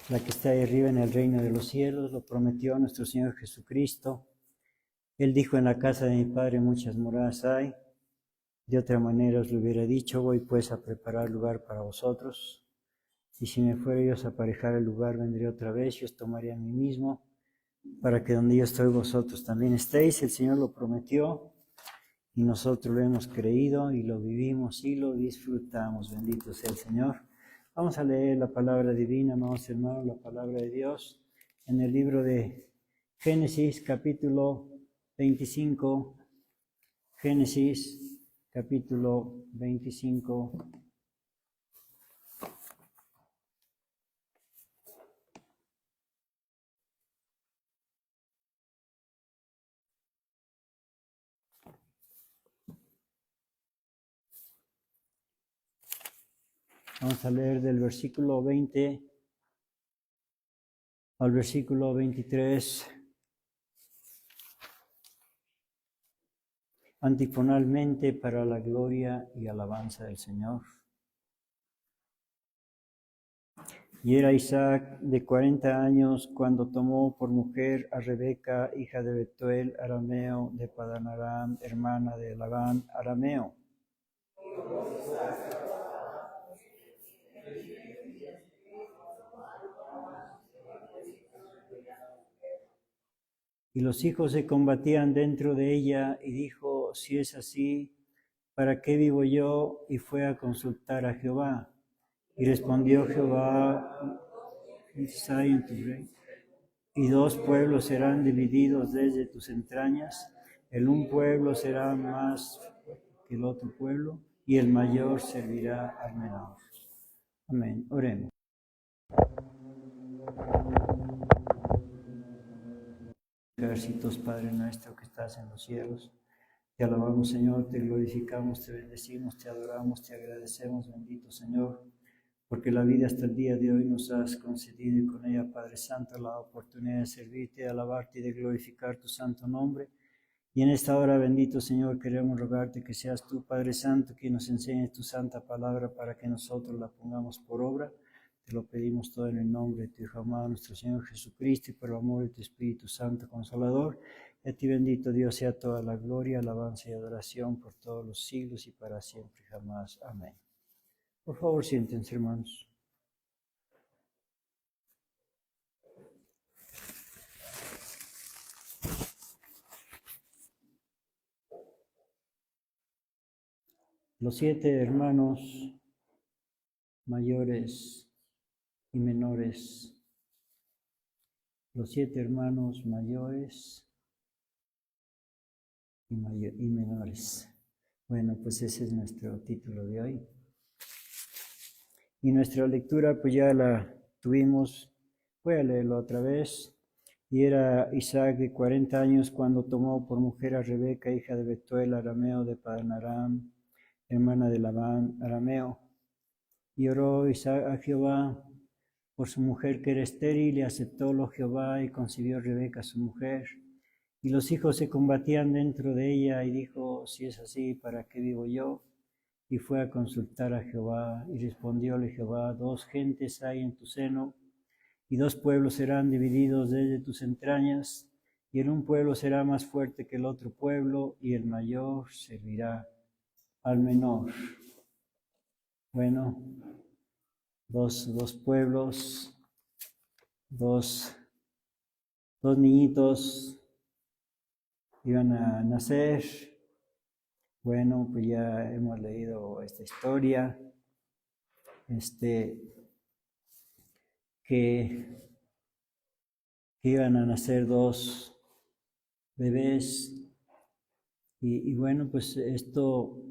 La que está ahí arriba en el reino de los cielos, lo prometió nuestro Señor Jesucristo. Él dijo: en la casa de mi Padre muchas moradas hay. De otra manera os lo hubiera dicho: voy pues a preparar lugar para vosotros. Y si me fuere yo a aparejar el lugar, vendré otra vez y os tomaré a mí mismo, para que donde yo estoy vosotros también estéis. El Señor lo prometió y nosotros lo hemos creído y lo vivimos y lo disfrutamos. Bendito sea el Señor. Vamos a leer la palabra divina, amados hermanos, la palabra de Dios en el libro de Génesis, capítulo 25. Génesis, capítulo 25. Vamos a leer del versículo 20 al versículo 23. Antifonalmente, para la gloria y alabanza del Señor. Y era Isaac de 40 años cuando tomó por mujer a Rebeca, hija de Betuel arameo, de Padan Aram, hermana de Labán arameo. Y los hijos se combatían dentro de ella, y dijo: si es así, ¿para qué vivo yo? Y fue a consultar a Jehová. Y respondió Jehová: y dos pueblos serán divididos desde tus entrañas, el un pueblo será más que el otro pueblo, y el mayor servirá al menor. Amén. Oremos. Ejércitos, Padre nuestro que estás en los cielos, te alabamos, Señor, te glorificamos, te bendecimos, te adoramos, te agradecemos, bendito Señor, porque la vida hasta el día de hoy nos has concedido, y con ella, Padre Santo, la oportunidad de servirte, de alabarte y de glorificar tu santo nombre. Y en esta hora, bendito Señor, queremos rogarte que seas tú, Padre Santo, quien nos enseñe tu santa palabra para que nosotros la pongamos por obra. Te lo pedimos todo en el nombre de tu Hijo amado, nuestro Señor Jesucristo, y por el amor de tu Espíritu Santo Consolador. Y a ti, bendito Dios, sea toda la gloria, alabanza y adoración por todos los siglos y para siempre jamás. Amén. Por favor, siéntense, hermanos. Los 7 hermanos mayores y menores. Los 7 hermanos mayores y menores. Bueno, pues ese es nuestro título de hoy. Y nuestra lectura, pues ya la tuvimos. Voy a leerlo otra vez. Y era Isaac de 40 años cuando tomó por mujer a Rebeca, hija de Betuel arameo, de Padan Aram, hermana de Labán arameo. Y oró Isaac a Jehová por su mujer que era estéril, y aceptólo Jehová, y concibió Rebeca su mujer. Y los hijos se combatían dentro de ella, y dijo: si es así, ¿para qué vivo yo? Y fue a consultar a Jehová, y respondióle Jehová: dos gentes hay en tu seno, y dos pueblos serán divididos desde tus entrañas, y el un pueblo será más fuerte que el otro pueblo, y el mayor servirá al menor. Bueno, dos pueblos, dos niñitos iban a nacer. Bueno, pues ya hemos leído esta historia, que iban a nacer dos bebés, y bueno, pues esto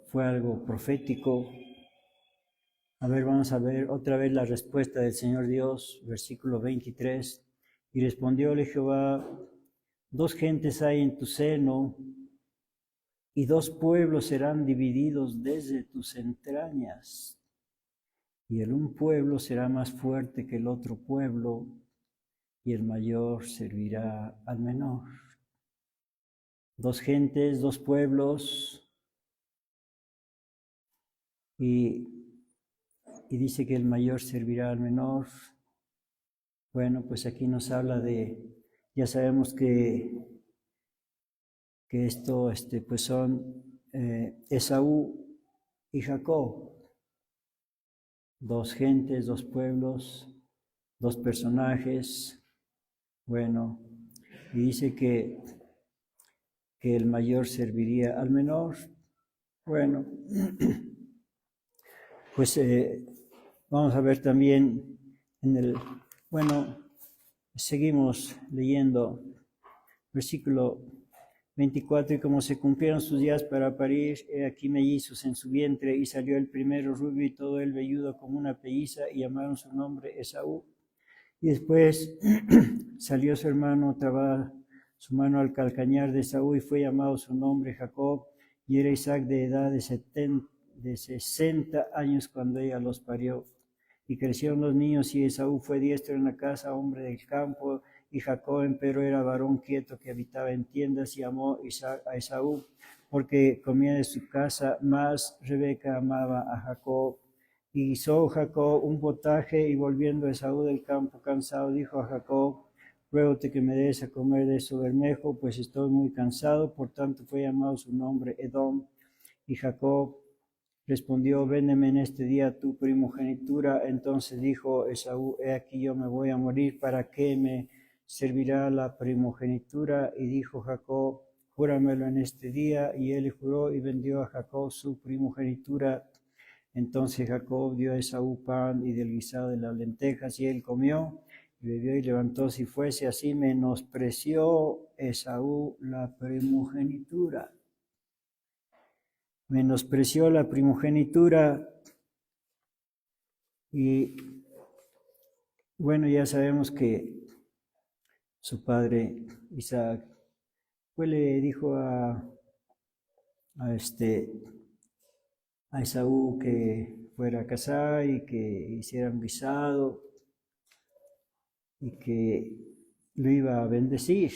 fue algo profético. A ver, vamos a ver otra vez la respuesta del Señor Dios, versículo 23. Y respondióle Jehová: dos gentes hay en tu seno, y dos pueblos serán divididos desde tus entrañas. Y el un pueblo será más fuerte que el otro pueblo, y el mayor servirá al menor. Dos gentes, dos pueblos, y, y dice que el mayor servirá al menor. Bueno, pues aquí nos habla ya sabemos que esto pues son Esaú y Jacob, dos gentes, dos pueblos, dos personajes. Bueno, y dice que el mayor serviría al menor. Bueno, pues vamos a ver también bueno, seguimos leyendo versículo 24, y como se cumplieron sus días para parir, he aquí mellizos en su vientre, y salió el primero rubio y todo el velludo como una pelliza, y llamaron su nombre Esaú. Y después salió su hermano, trababa su mano al calcañar de Esaú, y fue llamado su nombre Jacob, y era Isaac de edad de 60 años cuando ella los parió. Y crecieron los niños, y Esaú fue diestro en la casa, hombre del campo, y Jacob empero era varón quieto que habitaba en tiendas, y amó a Esaú porque comía de su casa, mas Rebeca amaba a Jacob. Y hizo Jacob un potaje, y volviendo Esaú del campo cansado, dijo a Jacob: ruégote que me des a comer de su bermejo, pues estoy muy cansado. Por tanto fue llamado su nombre Edom. Y Jacob respondió: véndeme en este día tu primogenitura. Entonces dijo Esaú: he aquí yo me voy a morir, ¿para qué me servirá la primogenitura? Y dijo Jacob: júramelo en este día. Y él juró, y vendió a Jacob su primogenitura. Entonces Jacob dio a Esaú pan y del guisado de las lentejas, y él comió y bebió y levantóse y fuese. Así menospreció Esaú la primogenitura. Menospreció la primogenitura. Y bueno, ya sabemos que su padre Isaac pues le dijo a Esaú que fuera a cazar y que hiciera un guisado y que lo iba a bendecir.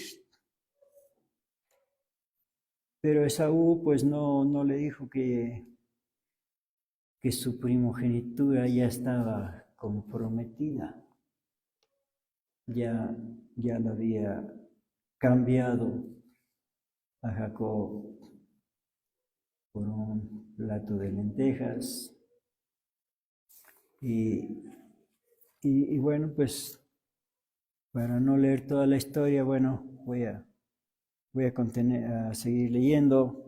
Pero Esaú pues no le dijo que su primogenitura ya estaba comprometida, ya la había cambiado a Jacob por un plato de lentejas. Y bueno, pues para no leer toda la historia, bueno, voy a seguir leyendo.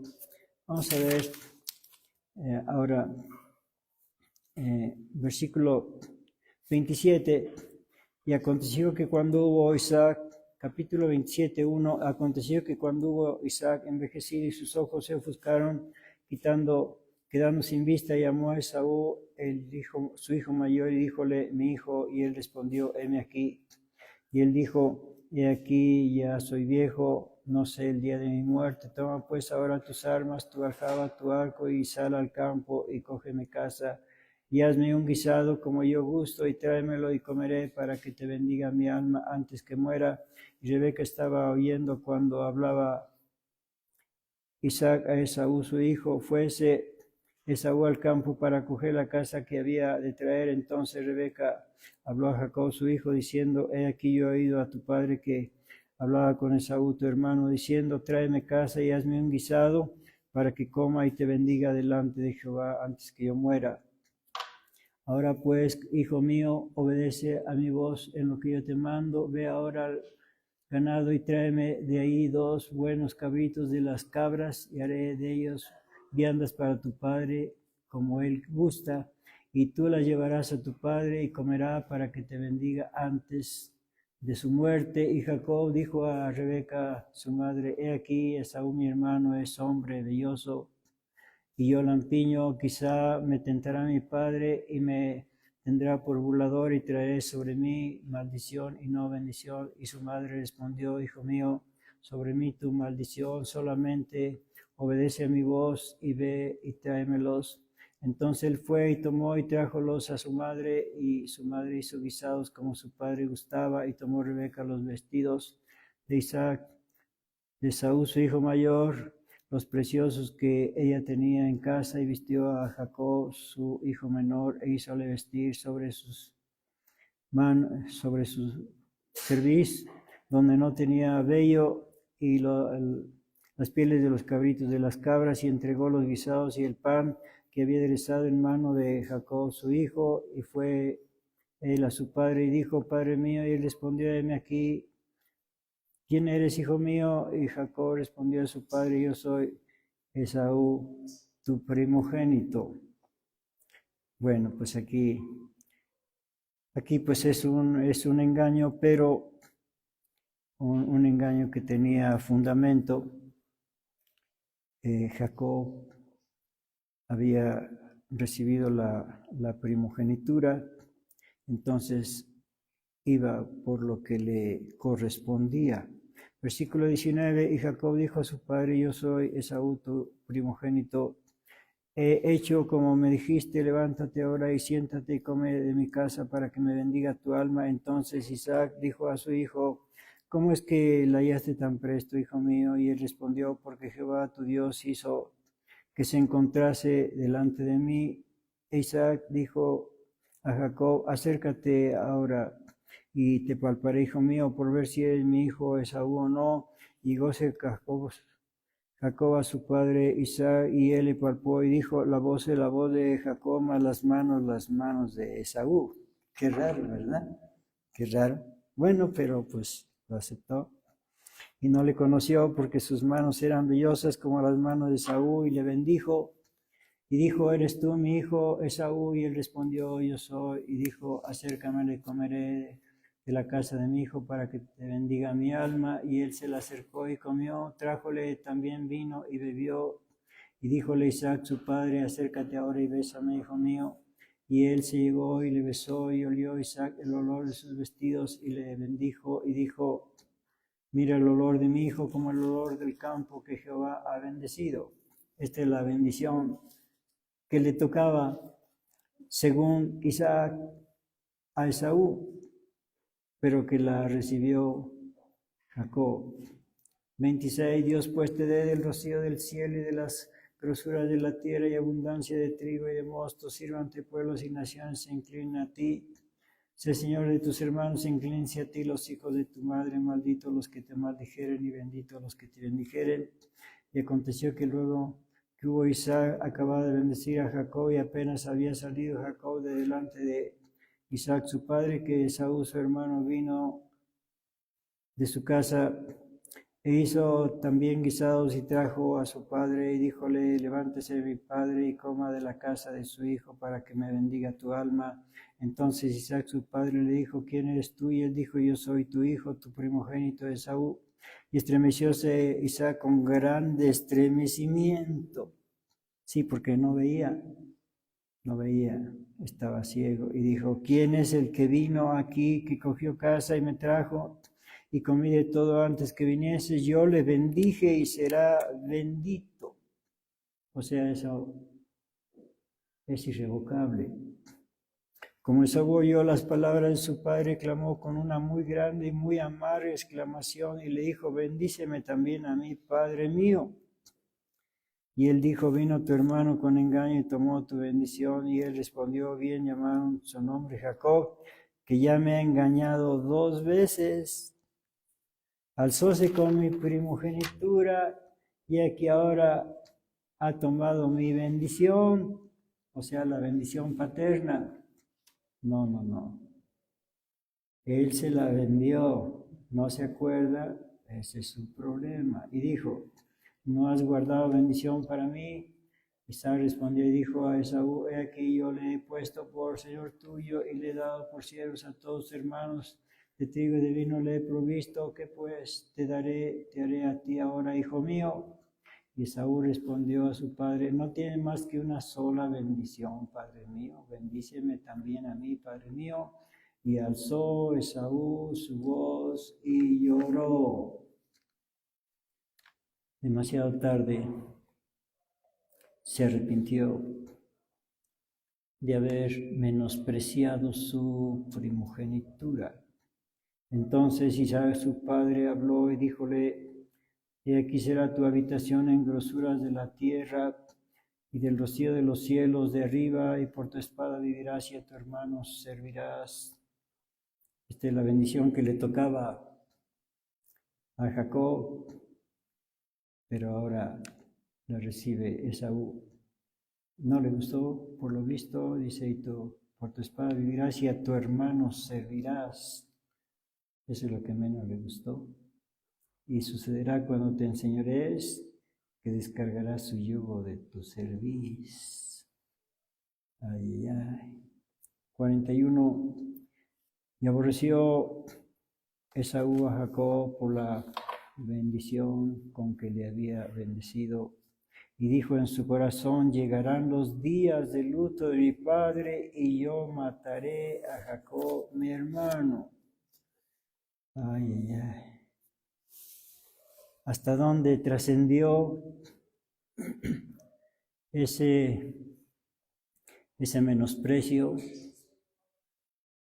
Vamos a ver ahora versículo 27. Y aconteció que cuando hubo Isaac, capítulo 27, 1, aconteció que cuando hubo Isaac envejecido y sus ojos se ofuscaron, quedando sin vista, llamó a Esaú, su hijo mayor, y díjole: mi hijo. Y él respondió: heme aquí. Y él dijo: he aquí, ya soy viejo, no sé el día de mi muerte. Toma pues ahora tus armas, tu aljaba, tu arco, y sal al campo, y cógeme caza, y hazme un guisado como yo gusto, y tráemelo, y comeré, para que te bendiga mi alma antes que muera. Y Rebeca estaba oyendo cuando hablaba Isaac a Esaú su hijo. Fuese Esaú al campo para coger la caza que había de traer. Entonces Rebeca habló a Jacob su hijo, diciendo: he aquí yo he oído a tu padre que hablaba con Esaú tu hermano, diciendo: tráeme caza y hazme un guisado, para que coma y te bendiga delante de Jehová antes que yo muera. Ahora pues, hijo mío, obedece a mi voz en lo que yo te mando. Ve ahora al ganado y tráeme de ahí 2 buenos cabritos de las cabras, y haré de ellos viandas para tu padre como él gusta, y tú las llevarás a tu padre y comerá, para que te bendiga antes de su muerte. Y Jacob dijo a Rebeca su madre: he aquí, Esaú mi hermano es hombre velloso y yo lampiño. Quizá me tentará mi padre y me tendrá por burlador, y traeré sobre mí maldición y no bendición. Y su madre respondió: hijo mío, sobre mí tu maldición, solamente obedece a mi voz y ve y tráemelos. Entonces él fue y tomó y trájolos a su madre, y su madre hizo guisados como su padre gustaba, y tomó Rebeca los vestidos de Isaac, de Esaú su hijo mayor, los preciosos que ella tenía en casa y vistió a Jacob, su hijo menor, e hízole vestir sobre sobre su cerviz, donde no tenía vello, y las pieles de los cabritos de las cabras, y entregó los guisados y el pan que había aderezado en mano de Jacob su hijo, y fue él a su padre y dijo: Padre mío. Y él respondió: heme aquí. ¿Quién eres, hijo mío? Y Jacob respondió a su padre: yo soy Esaú, tu primogénito. Bueno, pues aquí pues es un engaño, pero un engaño que tenía fundamento. Jacob había recibido la primogenitura, entonces iba por lo que le correspondía. Versículo 19, y Jacob dijo a su padre: yo soy Esaú, tu primogénito. He hecho como me dijiste, levántate ahora y siéntate y come de mi casa para que me bendiga tu alma. Entonces Isaac dijo a su hijo: ¿cómo es que la hallaste tan presto, hijo mío? Y él respondió: porque Jehová tu Dios hizo que se encontrase delante de mí. Isaac dijo a Jacob: acércate ahora y te palparé, hijo mío, por ver si eres mi hijo Esaú o no. Y goce Jacob a su padre Isaac, y él le palpó y dijo: la voz es la voz de Jacob, mas las manos de Esaú. Qué raro, ¿verdad? Qué raro. Bueno, pero pues lo aceptó. Y no le conoció porque sus manos eran vellosas como las manos de Esaú, y le bendijo. Y dijo: ¿eres tú mi hijo Esaú? Y él respondió: yo soy. Y dijo: acércame, le comeré de la casa de mi hijo para que te bendiga mi alma. Y él se le acercó y comió, trájole también vino y bebió. Y díjole Isaac su padre: acércate ahora y bésame, hijo mío. Y él se llegó y le besó, y olió Isaac el olor de sus vestidos, y le bendijo, y dijo: mira el olor de mi hijo como el olor del campo que Jehová ha bendecido. Esta es la bendición que le tocaba, según Isaac, a Esaú, pero que la recibió Jacob. 26. Dios pues te dé del rocío del cielo y de las grosuras de la tierra, y abundancia de trigo y de mosto. Sirvante pueblos y naciones se inclinen a ti. Sé Señor de tus hermanos, inclínense a ti los hijos de tu madre. Malditos los que te maldijeren y benditos los que te bendijeren. Y aconteció que luego que hubo Isaac acabado de bendecir a Jacob, y apenas había salido Jacob de delante de Isaac su padre, que Esaú su hermano vino de su casa e hizo también guisados, y trajo a su padre, y díjole: levántese mi padre y coma de la casa de su hijo para que me bendiga tu alma. Entonces Isaac su padre le dijo: ¿quién eres tú? Y él dijo: yo soy tu hijo, tu primogénito Esaú. Y estremecióse Isaac con grande estremecimiento. Sí, porque no veía, estaba ciego. Y dijo: ¿quién es el que vino aquí, que cogió casa y me trajo? Y comí de todo antes que viniese. Yo le bendije y será bendito. O sea, eso es irrevocable. Como Esaú oyó las palabras de su padre, clamó con una muy grande y muy amarga exclamación, y le dijo: bendíceme también a mí, padre mío. Y él dijo: vino tu hermano con engaño y tomó tu bendición. Y él respondió: bien llamaron su nombre Jacob, que ya me ha engañado 2 veces. Alzóse con mi primogenitura, y aquí ahora ha tomado mi bendición, o sea, la bendición paterna. No. Él se la vendió, no se acuerda, ese es su problema. Y dijo: ¿no has guardado bendición para mí? Isaac respondió y dijo a Esaú: he aquí yo le he puesto por señor tuyo, y le he dado por siervos a todos tus hermanos. De trigo y de vino le he provisto. ¿Qué pues te haré a ti ahora, hijo mío? Y Esaú respondió a su padre: no tiene más que una sola bendición, padre mío. Bendíceme también a mí, padre mío. Y alzó Esaú su voz y lloró. Demasiado tarde se arrepintió de haber menospreciado su primogenitura. Entonces Isaac su padre habló y díjole: Y aquí será tu habitación en grosuras de la tierra y del rocío de los cielos de arriba, y por tu espada vivirás y a tu hermano servirás. Esta es la bendición que le tocaba a Jacob, pero ahora la recibe Esaú. No le gustó, por lo visto, dice, y tú, por tu espada vivirás y a tu hermano servirás. Eso es lo que menos le gustó. Y sucederá cuando te enseñorees que descargarás su yugo de tu cerviz. Ay, ay, ay. 41. Y aborreció Esaú a Jacob por la bendición con que le había bendecido. Y dijo en su corazón, llegarán los días de luto de mi padre y yo mataré a Jacob, mi hermano. Ay, ay, ay. Hasta dónde trascendió ese menosprecio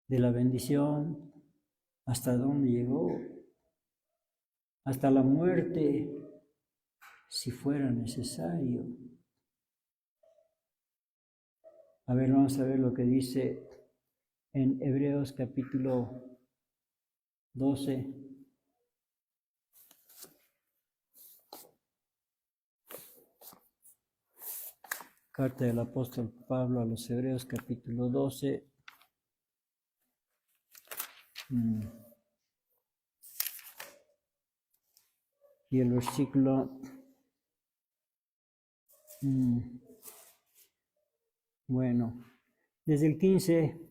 de la bendición, hasta dónde llegó, hasta la muerte, si fuera necesario. A ver, vamos a ver lo que dice en Hebreos capítulo 12. Carta del apóstol Pablo a los Hebreos capítulo 12. Y el versículo, bueno, desde el 15,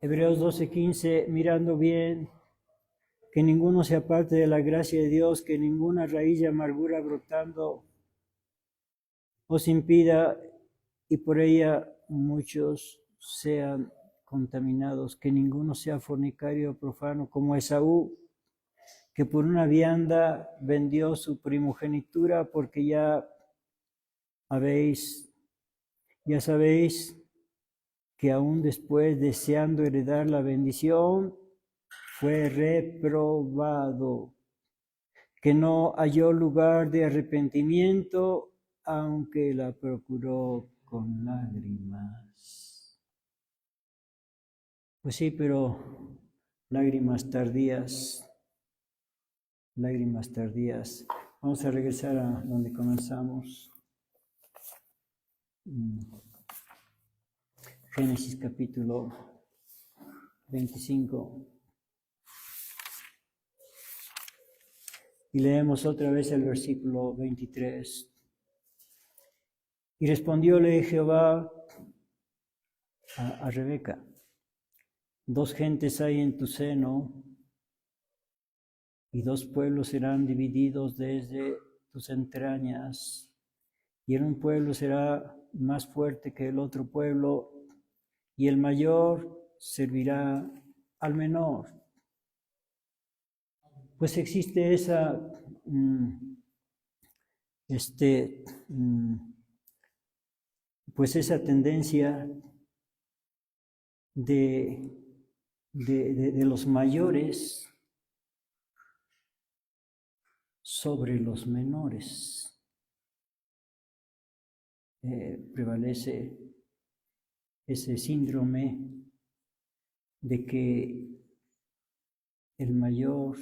Hebreos 12, 15, mirando bien, que ninguno se aparte de la gracia de Dios, que ninguna raíz de amargura brotando os impida y por ella muchos sean contaminados, que ninguno sea fornicario o profano como Esaú, que por una vianda vendió su primogenitura, porque ya sabéis que aún después, deseando heredar la bendición, fue reprobado, que no halló lugar de arrepentimiento, aunque la procuró con lágrimas. Pues sí, pero lágrimas tardías. Vamos a regresar a donde comenzamos. Génesis capítulo 25. Y leemos otra vez el versículo 23. Y respondióle Jehová a Rebeca: 2 gentes hay en tu seno, y 2 pueblos serán divididos desde tus entrañas, y en un pueblo será más fuerte que el otro pueblo, y el mayor servirá al menor. Pues existe esa esa tendencia de los mayores sobre los menores. Prevalece ese síndrome de que el mayor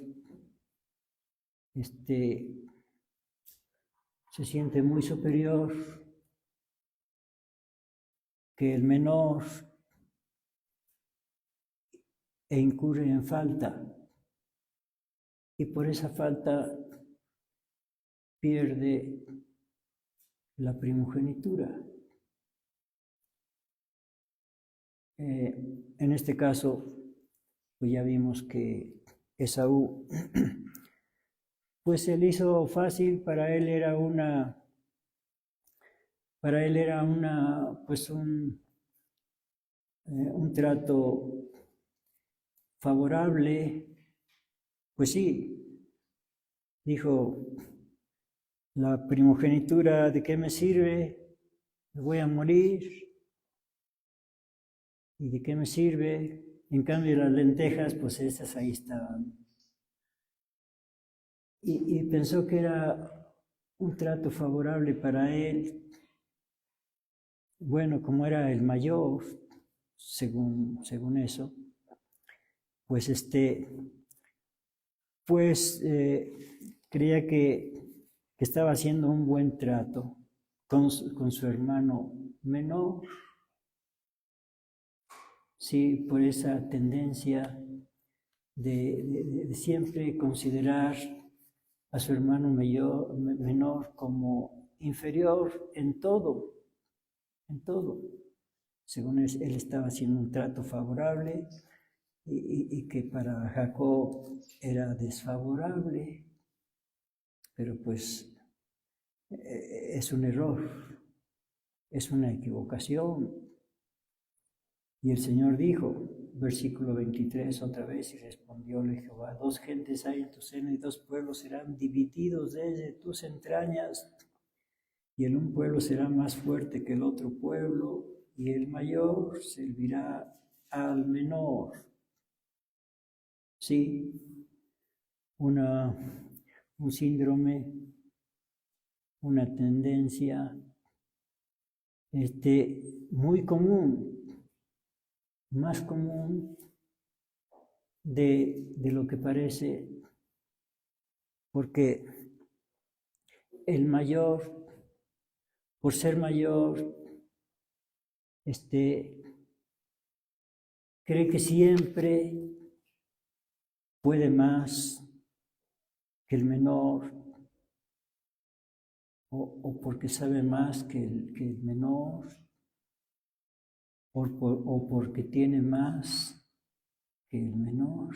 se siente muy superior, que el menor incurre en falta, y por esa falta pierde la primogenitura. En este caso, pues ya vimos que Esaú, pues se le hizo fácil, para él era pues un trato favorable. Pues sí, dijo, la primogenitura, ¿de qué me sirve? Me voy a morir. ¿Y de qué me sirve? En cambio, las lentejas, pues esas ahí estaban. y pensó que era un trato favorable para él. Bueno, como era el mayor, según eso, pues creía que estaba haciendo un buen trato con su hermano menor, sí, por esa tendencia de siempre considerar a su hermano menor como inferior en todo, en todo. Según él estaba haciendo un trato favorable y que para Jacob era desfavorable, pero pues es un error, es una equivocación. Y el Señor dijo, versículo 23 otra vez, y respondióle Jehová, 2 gentes hay en tu seno y 2 pueblos serán divididos desde tus entrañas, y el un pueblo será más fuerte que el otro pueblo, y el mayor servirá al menor. Sí, un síndrome, una tendencia muy común, más común de lo que parece, porque el mayor, por ser mayor, cree que siempre puede más que el menor, o porque sabe más que el menor, o porque tiene más que el menor.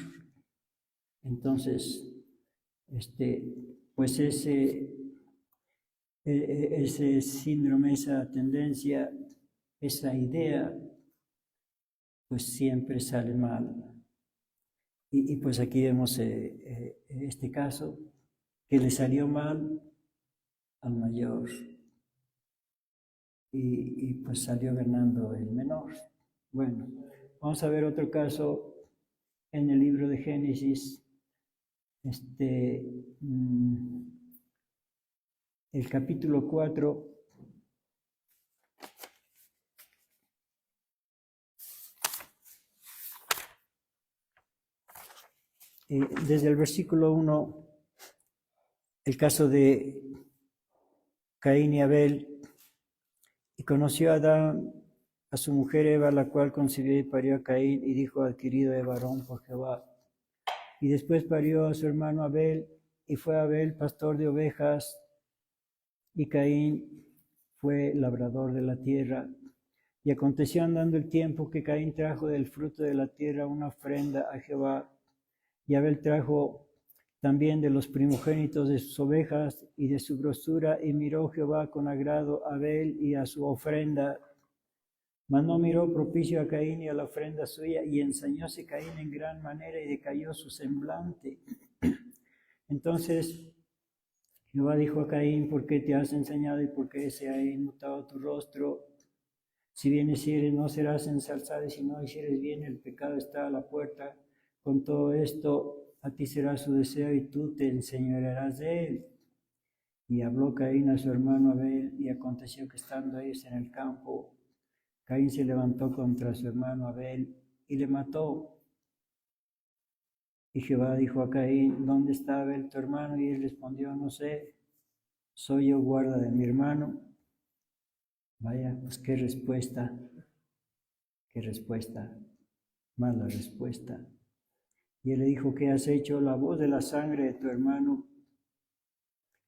Entonces, pues ese síndrome, esa tendencia, esa idea, pues siempre sale mal. Y pues aquí vemos este caso, que le salió mal al mayor y pues salió ganando el menor. Bueno, vamos a ver otro caso en el libro de Génesis, el capítulo 4. Desde el versículo 1, el caso de Caín y Abel. Y conoció Adán a su mujer Eva, la cual concibió y parió a Caín, y dijo, adquirido he varón por Jehová. Y después parió a su hermano Abel, y fue Abel pastor de ovejas, y Caín fue labrador de la tierra. Y aconteció andando el tiempo que Caín trajo del fruto de la tierra una ofrenda a Jehová, y Abel trajo también de los primogénitos de sus ovejas y de su grosura, y miró Jehová con agrado a Abel y a su ofrenda, mas no miró propicio a Caín y a la ofrenda suya, y ensañóse Caín en gran manera y decayó su semblante. Entonces Jehová dijo a Caín, ¿por qué te has ensañado y por qué se ha inmutado tu rostro? Si bien hicieres, no serás ensalzado, y si no hicieres bien, el pecado está a la puerta. Con todo esto, a ti será su deseo y tú te enseñorearás de él. Y habló Caín a su hermano Abel, y aconteció que estando ellos en el campo, Caín se levantó contra su hermano Abel y le mató. Y Jehová dijo a Caín, ¿dónde está Abel tu hermano? Y él respondió, no sé, soy yo guarda de mi hermano. Vaya, pues qué respuesta, mala respuesta. Y él le dijo, ¿qué has hecho? La voz de la sangre de tu hermano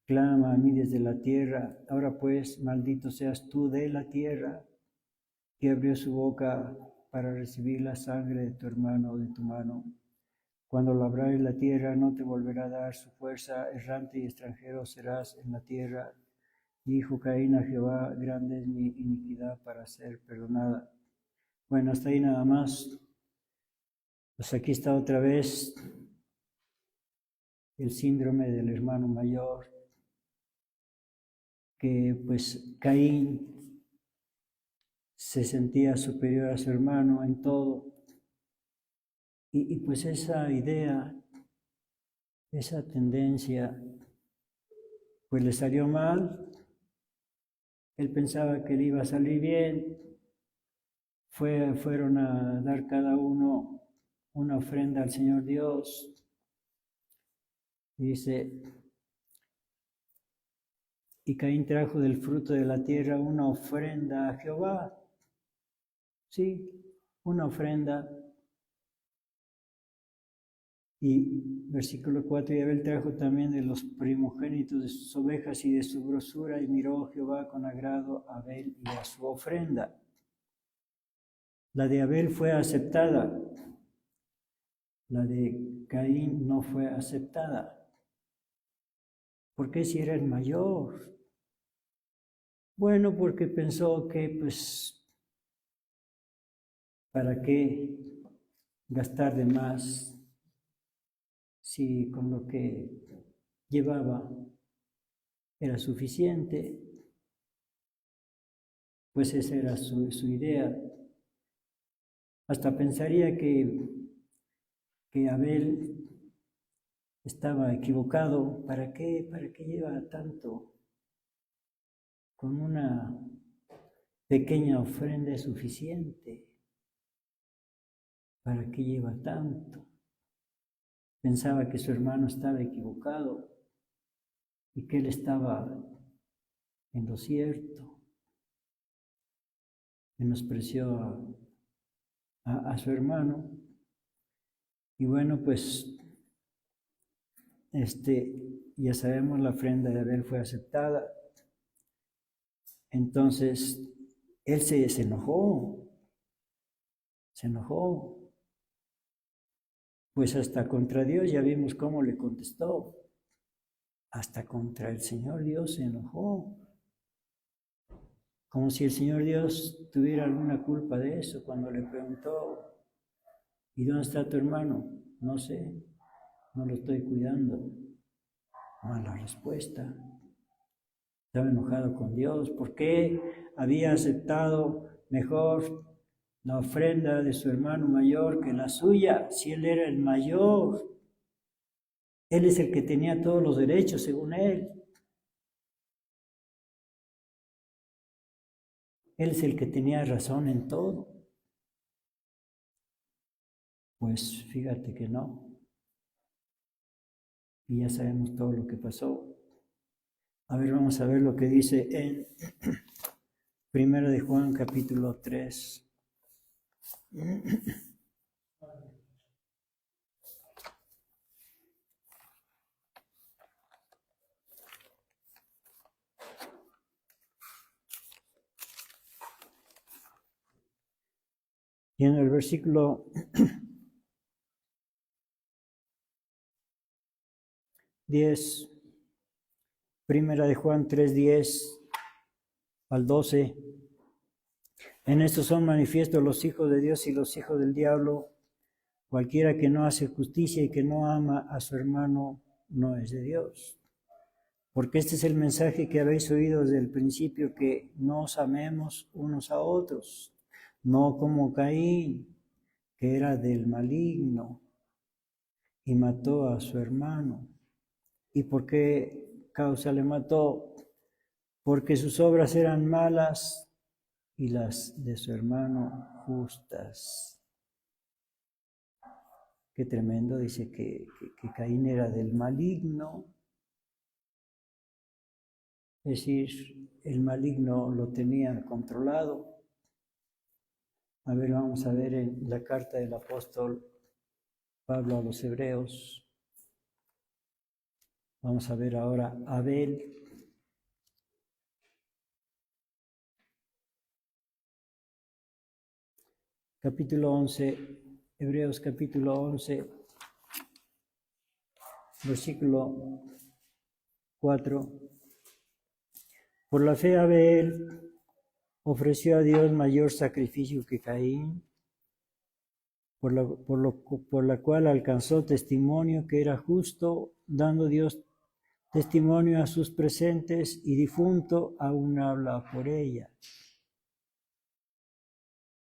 clama a mí desde la tierra. Ahora pues, maldito seas tú de la tierra, que abrió su boca para recibir la sangre de tu hermano o de tu mano. Cuando labrares la tierra, no te volverá a dar su fuerza, errante y extranjero serás en la tierra. Y dijo Caín a Jehová, grande es mi iniquidad para ser perdonada. Bueno, hasta ahí nada más. Pues aquí está otra vez el síndrome del hermano mayor, que pues Caín se sentía superior a su hermano en todo. Y pues esa idea esa tendencia pues le salió mal. Él pensaba que le iba a salir bien. Fueron a dar cada uno una ofrenda al Señor Dios. Dice, y Caín trajo del fruto de la tierra una ofrenda a Jehová. Sí, una ofrenda. Y versículo 4, y Abel trajo también de los primogénitos de sus ovejas y de su grosura, y miró Jehová con agrado a Abel y a su ofrenda. La de Abel fue aceptada, la de Caín no fue aceptada. ¿Por qué si era el mayor? Bueno, porque pensó que pues, ¿para qué gastar de más si con lo que llevaba era suficiente? Pues esa era su idea. Hasta pensaría que Abel estaba equivocado. ¿Para qué? ¿Para qué lleva tanto? Con una pequeña ofrenda es suficiente. ¿Para qué lleva tanto? Pensaba que su hermano estaba equivocado y que él estaba en lo cierto. Menospreció a su hermano. Y bueno, pues ya sabemos, la ofrenda de Abel fue aceptada. Entonces, él se enojó, pues hasta contra Dios ya vimos cómo le contestó, hasta contra el Señor Dios se enojó, como si el Señor Dios tuviera alguna culpa de eso cuando le preguntó, ¿y dónde está tu hermano? No sé, no lo estoy cuidando. Mala respuesta. Estaba enojado con Dios. ¿Por qué había aceptado mejor la ofrenda de su hermano mayor que la suya, si él era el mayor? Él es el que tenía todos los derechos, según él. Él es el que tenía razón en todo. Pues fíjate que no. Y ya sabemos todo lo que pasó. A ver, vamos a ver lo que dice en 1 de Juan capítulo 3. Y en el versículo 10, 1 de Juan 3, 10 al 12. En esto son manifiestos los hijos de Dios y los hijos del diablo. Cualquiera que no hace justicia y que no ama a su hermano no es de Dios. Porque este es el mensaje que habéis oído desde el principio, que nos amemos unos a otros, no como Caín, que era del maligno y mató a su hermano. ¿Y por qué causa le mató? Porque sus obras eran malas y las de su hermano justas. Qué tremendo, dice que Caín era del maligno. Es decir, el maligno lo tenía controlado. A ver, vamos a ver en la carta del apóstol Pablo a los Hebreos. Vamos a ver ahora Abel. Capítulo 11, Hebreos capítulo 11, versículo 4. Por la fe Abel ofreció a Dios mayor sacrificio que Caín, por la cual alcanzó testimonio que era justo, dando Dios testimonio a sus presentes, y difunto aún habla por ella.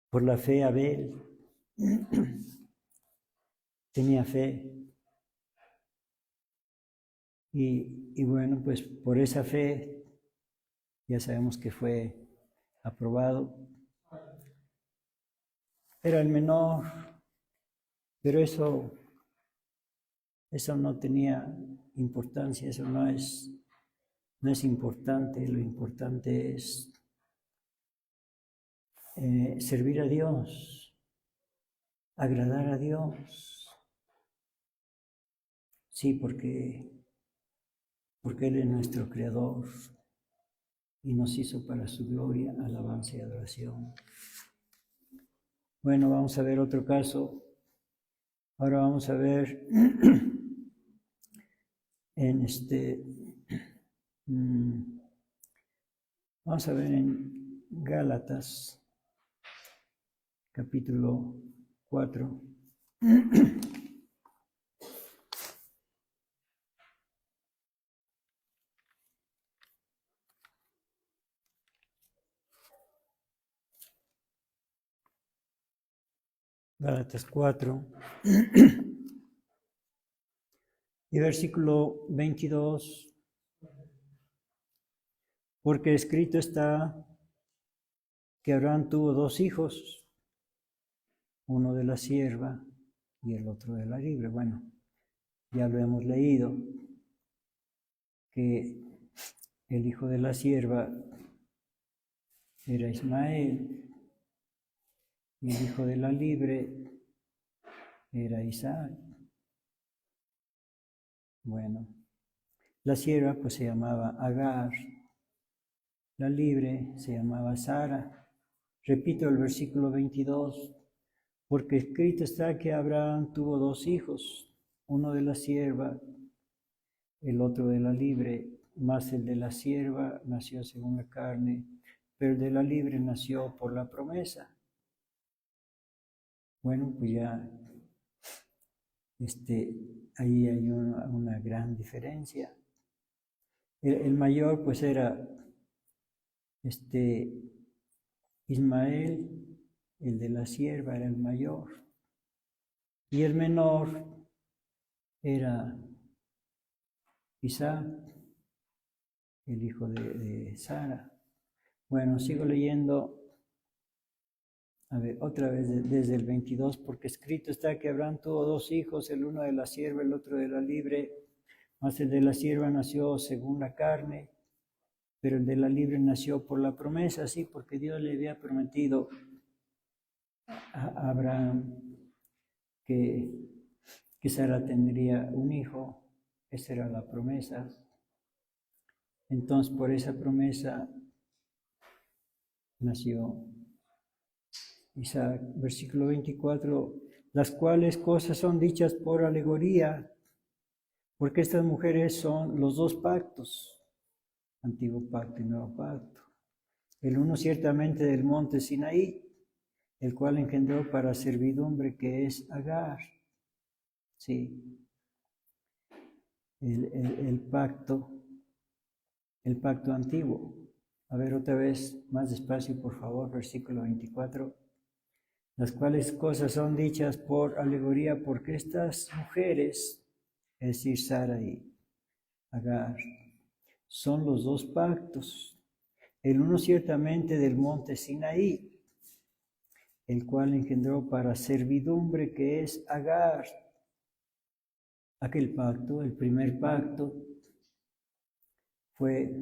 Por la fe Abel tenía fe. Y bueno, pues por esa fe ya sabemos que fue aprobado. Era el menor, pero eso no tenía importancia, eso no es importante. Lo importante es servir a Dios, agradar a Dios. Sí, porque Él es nuestro Creador y nos hizo para su gloria, alabanza y adoración. Bueno, vamos a ver otro caso. Ahora vamos a ver vamos a ver en Gálatas, capítulo 4. Gálatas 4 y versículo 22. Porque escrito está que Abraham tuvo 2 hijos, uno de la sierva y el otro de la libre. Bueno, ya lo hemos leído, que el hijo de la sierva era Ismael y el hijo de la libre era Isaac. Bueno, la sierva pues se llamaba Agar, la libre se llamaba Sara. Repito el versículo 22, porque escrito está que Abraham tuvo 2 hijos, uno de la sierva, el otro de la libre, mas el de la sierva nació según la carne, pero el de la libre nació por la promesa. Bueno, pues ya ahí hay una gran diferencia. El mayor pues era Ismael, el de la sierva era el mayor, y el menor era Isaac, el hijo de Sara. Bueno, sigo leyendo, a ver, otra vez desde el 22, porque escrito está que Abraham tuvo 2 hijos, el uno de la sierva, el otro de la libre, mas el de la sierva nació según la carne, pero el de la libre nació por la promesa, sí, porque Dios le había prometido a Abraham que Sara tendría un hijo. Esa era la promesa. Entonces, por esa promesa nació Isaac. Versículo 24, las cuales cosas son dichas por alegoría, porque estas mujeres son los 2 pactos, antiguo pacto y nuevo pacto. El uno ciertamente del monte Sinaí, el cual engendró para servidumbre, que es Agar. Sí, el pacto antiguo. A ver otra vez, más despacio por favor, versículo 24. Las cuales cosas son dichas por alegoría, porque estas mujeres, es decir, Sara y Agar, son los 2 pactos. El uno ciertamente del monte Sinaí, el cual engendró para servidumbre, que es Agar. Aquel pacto, el primer pacto, fue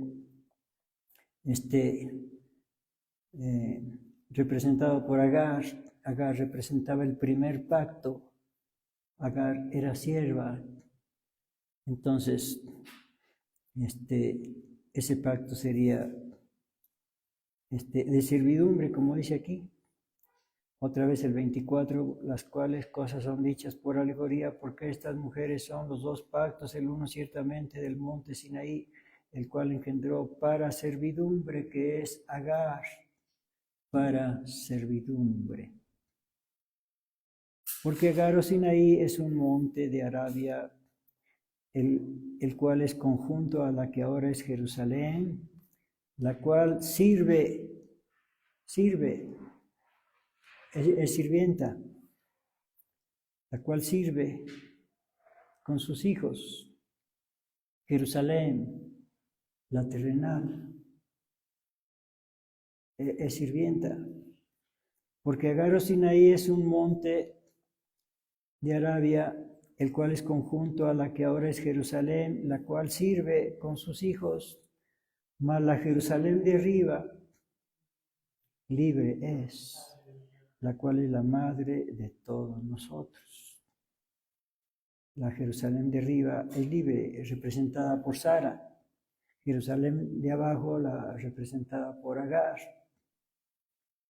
representado por Agar. Agar representaba el primer pacto. Agar era sierva. Entonces, ese pacto sería de servidumbre, como dice aquí. Otra vez el 24, las cuales cosas son dichas por alegoría, porque estas mujeres son los 2 pactos, el uno ciertamente del monte Sinaí, el cual engendró para servidumbre, que es Agar, para servidumbre. Porque Agar o Sinaí es un monte de Arabia, el cual es conjunto a la que ahora es Jerusalén, la cual sirve, es sirvienta, la cual sirve con sus hijos. Jerusalén, la terrenal, es sirvienta, porque Agar o Sinaí es un monte de Arabia, el cual es conjunto a la que ahora es Jerusalén, la cual sirve con sus hijos, mas la Jerusalén de arriba, libre es, la cual es la madre de todos nosotros. La Jerusalén de arriba es libre, es representada por Sara. Jerusalén de abajo, la representada por Agar.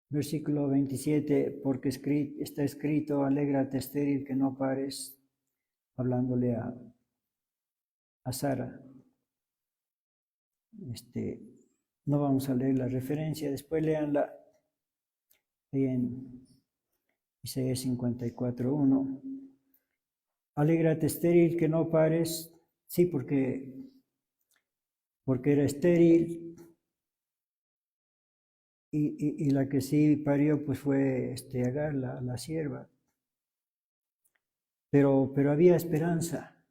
Versículo 27, porque está escrito, alégrate estéril que no pares, hablándole a Sara. No vamos a leer la referencia, después leanla en Isaías 54:1. Alégrate estéril que no pares, sí, porque era estéril, y la que sí parió pues fue Agar, la sierva. Pero había esperanza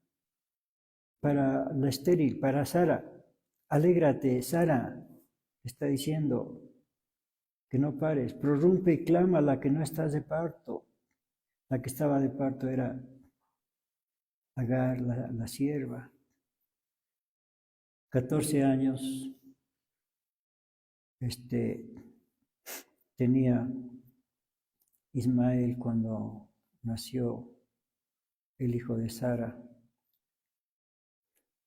para la estéril, para Sara. Alégrate, Sara, está diciendo que no pares, prorrumpe y clama la que no estás de parto. La que estaba de parto era Agar, la sierva. 14 años tenía Ismael cuando nació el hijo de Sara.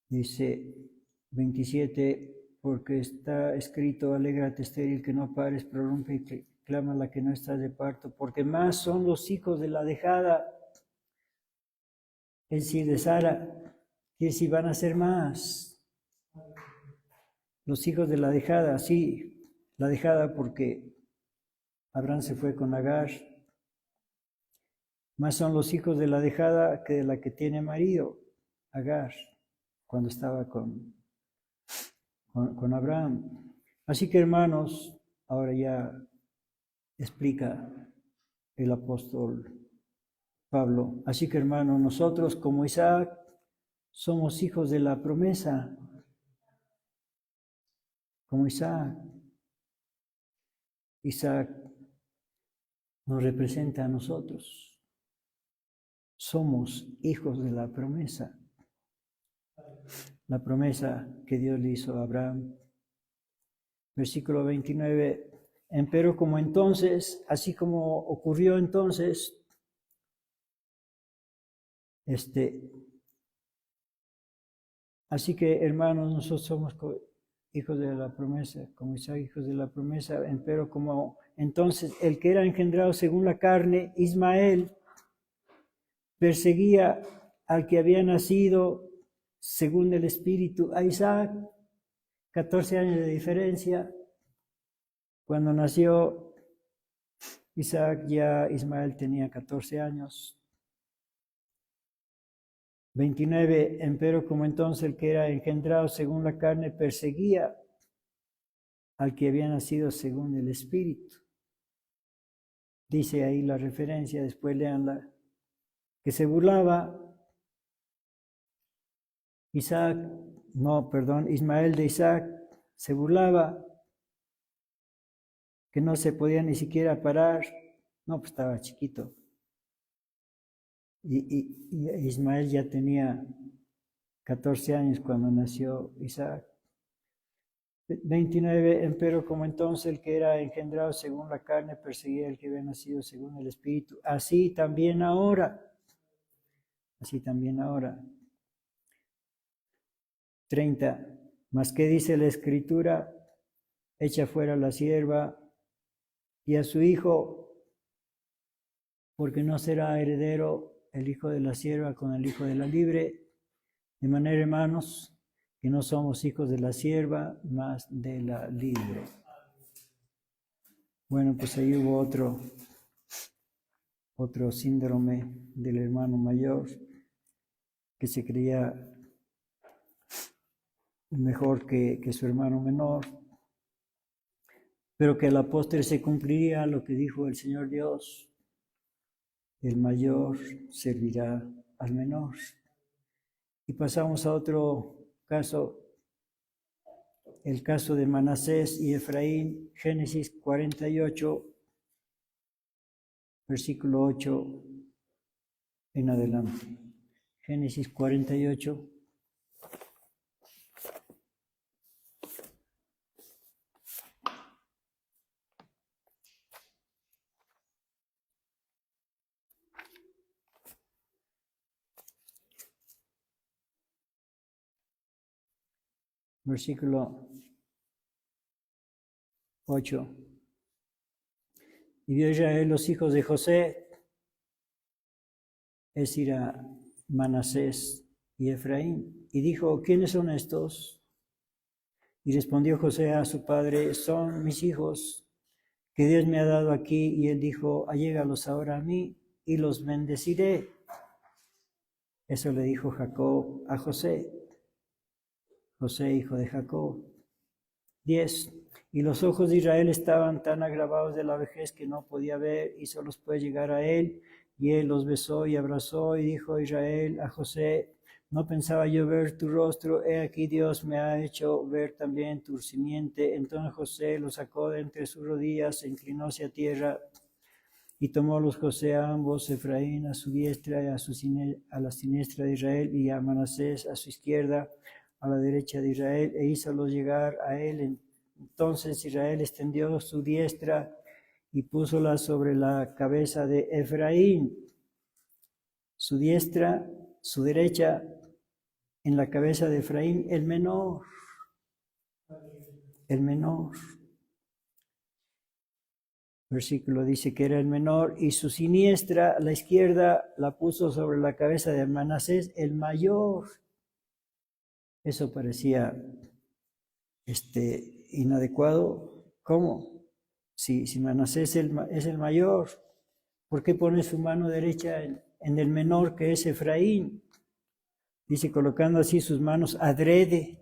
Dice 27, porque está escrito, alégrate estéril que no pares, prorrumpe y clama la que no estás de parto, porque más son los hijos de la dejada, es decir, de Sara, que si van a ser más. Los hijos de la dejada, sí, la dejada porque Abraham se fue con Agar. Más son los hijos de la dejada que de la que tiene marido, Agar, cuando estaba con Abraham. Así que hermanos, ahora ya explica el apóstol Pablo. Así que hermanos, nosotros como Isaac somos hijos de la promesa. Como Isaac. Isaac nos representa a nosotros. Somos hijos de la promesa. La promesa que Dios le hizo a Abraham. Versículo 29. Empero como entonces, así como ocurrió entonces, así que hermanos, nosotros somos hijos de la promesa, como Isaac, hijos de la promesa, empero como entonces el que era engendrado según la carne, Ismael, perseguía al que había nacido según el Espíritu, a Isaac, 14 años de diferencia. Cuando nació Isaac, ya Ismael tenía 14 años. 29, empero como entonces el que era engendrado según la carne perseguía al que había nacido según el Espíritu. Dice ahí la referencia, después leanla, que se burlaba Ismael de Isaac, se burlaba, que no se podía ni siquiera parar, no, pues estaba chiquito. Y Ismael ya tenía 14 años cuando nació Isaac. 29, empero como entonces el que era engendrado según la carne perseguía al que había nacido según el Espíritu, así también ahora. 30, mas ¿qué dice la Escritura? Echa fuera la sierva y a su hijo, porque no será heredero el hijo de la sierva con el hijo de la libre. De manera, hermanos, que no somos hijos de la sierva, mas de la libre. Bueno, pues ahí hubo otro síndrome del hermano mayor que se creía mejor que su hermano menor, pero que a la postre se cumpliría lo que dijo el Señor Dios: el mayor servirá al menor. Y pasamos a otro caso, el caso de Manasés y Efraín, Génesis 48, versículo 8 en adelante. Génesis 48. Versículo 8. Y vio Israel los hijos de José, es decir, a Manasés y Efraín, y dijo, ¿quiénes son estos? Y respondió José a su padre, son mis hijos, que Dios me ha dado aquí. Y él dijo, allégalos ahora a mí, y los bendeciré. Eso le dijo Jacob a José, José hijo de Jacob. 10. Y los ojos de Israel estaban tan agravados de la vejez que no podía ver, y solo puede llegar a él. Y él los besó y abrazó, y dijo Israel a José, no pensaba yo ver tu rostro, he aquí Dios me ha hecho ver también tu simiente. Entonces José lo sacó de entre sus rodillas, se inclinó hacia tierra, y tomó los José a ambos, Efraín a su diestra y a la siniestra de Israel, y a Manasés a su izquierda, a la derecha de Israel, e hízolos llegar a él. Entonces Israel extendió su diestra y púsola sobre la cabeza de Efraín, su diestra, su derecha, en la cabeza de Efraín, el menor. Versículo dice que era el menor, y su siniestra, la izquierda, la puso sobre la cabeza de Manasés, el mayor. Eso parecía inadecuado. ¿Cómo? Si Manasés es el mayor, ¿por qué pone su mano derecha en el menor, que es Efraín? Dice, colocando así sus manos adrede,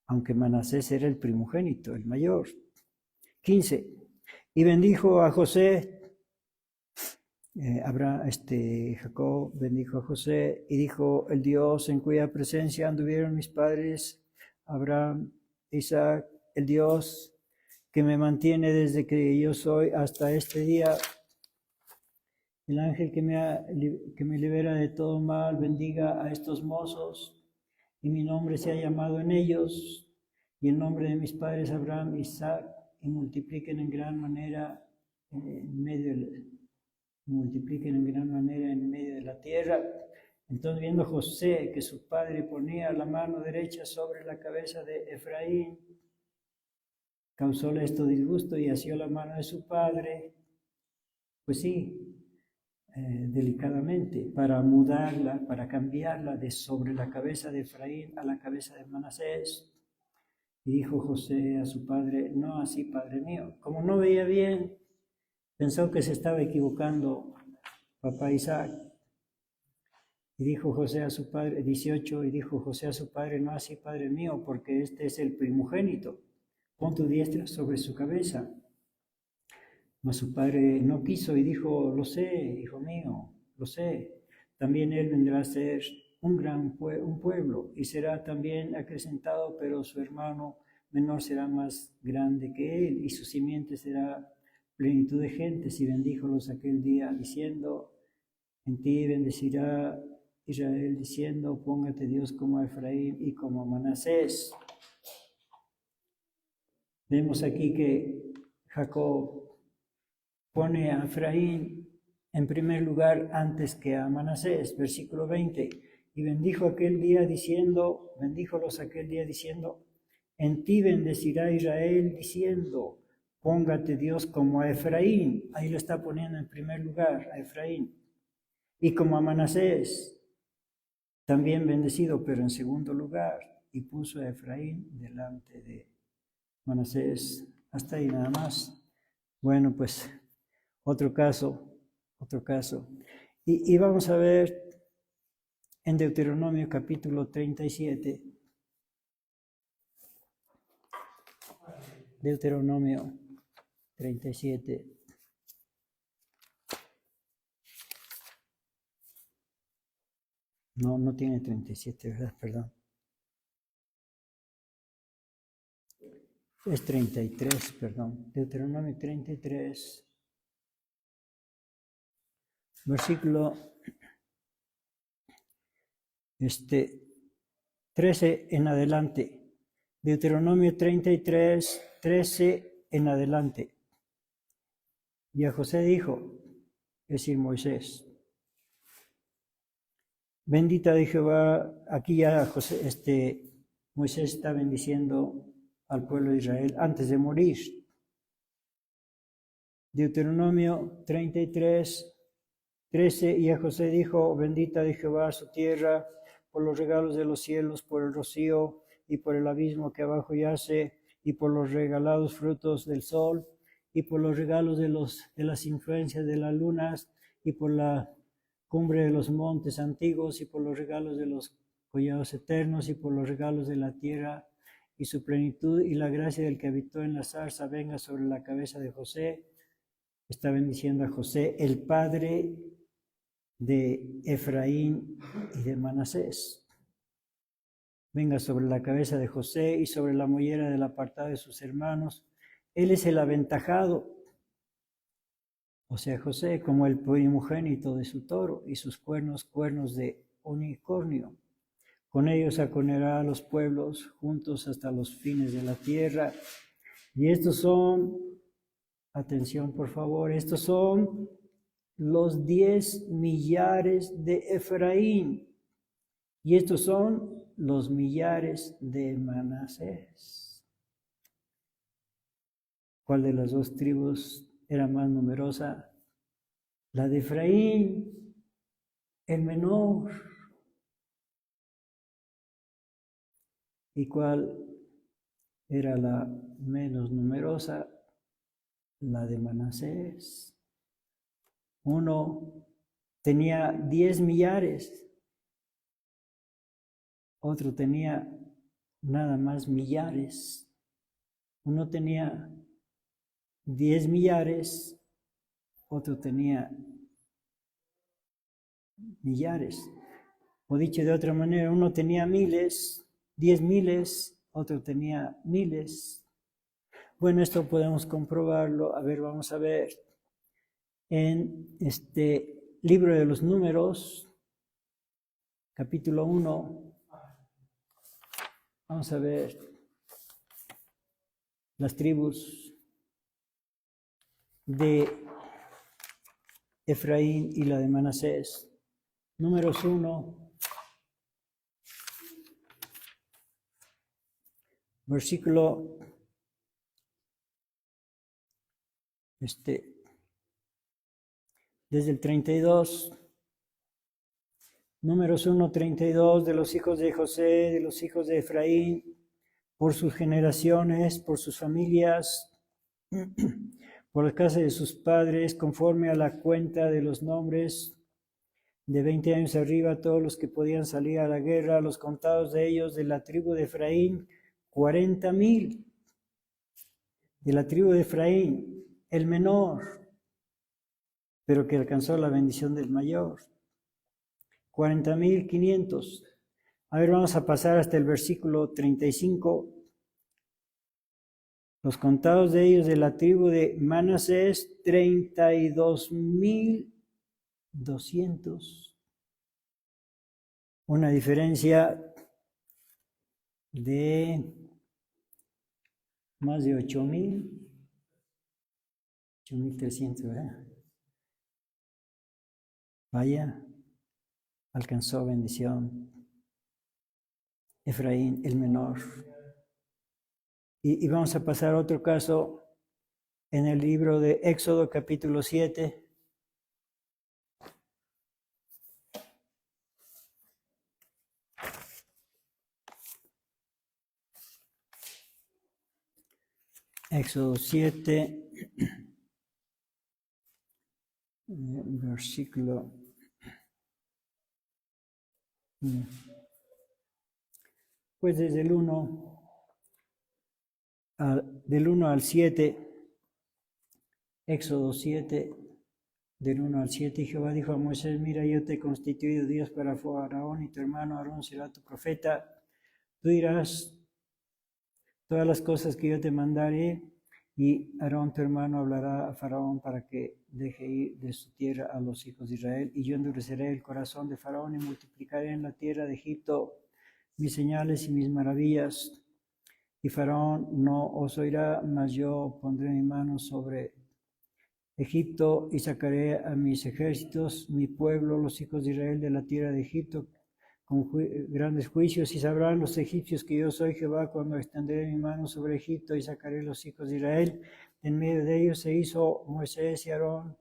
aunque Manasés era el primogénito, el mayor. 15. Y bendijo a José, Jacob bendijo a José y dijo, el Dios en cuya presencia anduvieron mis padres, Abraham, Isaac, el Dios que me mantiene desde que yo soy hasta este día, el ángel que me libera de todo mal, bendiga a estos mozos, y mi nombre sea llamado en ellos, y el nombre de mis padres Abraham, Isaac, y multipliquen en gran manera en medio de la tierra. Entonces, viendo José que su padre ponía la mano derecha sobre la cabeza de Efraín, causóle esto disgusto y asió la mano de su padre, pues sí, delicadamente, para mudarla, para cambiarla de sobre la cabeza de Efraín a la cabeza de Manasés. Y dijo José a su padre, no así, padre mío. Como no veía bien, pensó que se estaba equivocando papá Isaac. Y dijo José a su padre, 18, y dijo José a su padre, no así, padre mío, porque este es el primogénito. Pon tu diestra sobre su cabeza. Mas su padre no quiso y dijo, lo sé, hijo mío, lo sé. También él vendrá a ser un pueblo y será también acrecentado, pero su hermano menor será más grande que él y su simiente será plenitud de gentes. Y bendíjolos aquel día diciendo, en ti bendecirá Israel diciendo, póngate Dios como a Efraín y como a Manasés. Vemos aquí que Jacob pone a Efraín en primer lugar antes que a Manasés. Versículo 20. Y bendíjolos aquel día diciendo, en ti bendecirá Israel diciendo, póngate Dios como a Efraín. Ahí lo está poniendo en primer lugar, a Efraín. Y como a Manasés, también bendecido, pero en segundo lugar. Y puso a Efraín delante de Manasés. Hasta ahí nada más. Bueno, pues otro caso. Y vamos a ver en Deuteronomio capítulo 37. Deuteronomio 37. No, no tiene 37, ¿verdad? Perdón. Es 33, perdón. Deuteronomio 33, versículo 13 en adelante. Deuteronomio 33, 13 en adelante. Y a José dijo, es decir, Moisés, bendita de Jehová, aquí ya José, Moisés está bendiciendo al pueblo de Israel antes de morir. Deuteronomio 33, 13, y a José dijo, bendita de Jehová su tierra, por los regalos de los cielos, por el rocío y por el abismo que abajo yace, y por los regalados frutos del sol, y por los regalos de las influencias de las lunas, y por la cumbre de los montes antiguos, y por los regalos de los collados eternos, y por los regalos de la tierra, y su plenitud, y la gracia del que habitó en la zarza venga sobre la cabeza de José. Está bendiciendo a José, el padre de Efraín y de Manasés. Venga sobre la cabeza de José y sobre la mollera del apartado de sus hermanos. Él es el aventajado, o sea, José, como el primogénito de su toro, y sus cuernos, cuernos de unicornio. Con ellos aconará a los pueblos juntos hasta los fines de la tierra. Y estos son, atención por favor, estos son los 10 millares de Efraín. Y estos son los millares de Manasés. ¿Cuál de las dos tribus era más numerosa? La de Efraín, el menor. ¿Y cuál era la menos numerosa? La de Manasés. Uno tenía 10 millares, otro tenía nada más millares. Uno tenía 10 millares, otro tenía millares. O dicho de otra manera, uno tenía miles, 10 miles, otro tenía miles. Bueno, esto podemos comprobarlo. A ver, vamos a ver. En este libro de los Números, capítulo 1, vamos a ver las tribus de Efraín y la de Manasés. Números 1, versículo desde el 32. Números 1, 32, de los hijos de José, de los hijos de Efraín, por sus generaciones, por sus familias, por la casa de sus padres, conforme a la cuenta de los nombres, de 20 años arriba, todos los que podían salir a la guerra, los contados de ellos, de la tribu de Efraín, 40,000. De la tribu de Efraín, el menor, pero que alcanzó la bendición del mayor. 40,500. A ver, vamos a pasar hasta el versículo 35. Los contados de ellos de la tribu de Manasés, 32,200. Una diferencia de más de 8,000. 8,300, ¿verdad? Vaya, alcanzó bendición. Efraín, el menor. Y vamos a pasar a otro caso en el libro de Éxodo, capítulo 7. Éxodo 7, versículo. Pues desde el 1 del 1 al 7, Éxodo 7, del 1 al 7, y Jehová dijo a Moisés, mira, yo te he constituido Dios para Faraón, y tu hermano Aarón será tu profeta. Tú dirás todas las cosas que yo te mandaré, y Aarón tu hermano hablará a Faraón para que deje ir de su tierra a los hijos de Israel, y yo endureceré el corazón de Faraón y multiplicaré en la tierra de Egipto mis señales y mis maravillas. Y Faraón no os oirá, mas yo pondré mi mano sobre Egipto y sacaré a mis ejércitos, mi pueblo, los hijos de Israel, de la tierra de Egipto, con grandes juicios, y sabrán los egipcios que yo soy Jehová cuando extenderé mi mano sobre Egipto y sacaré los hijos de Israel. En medio de ellos se hizo Moisés y Aarón,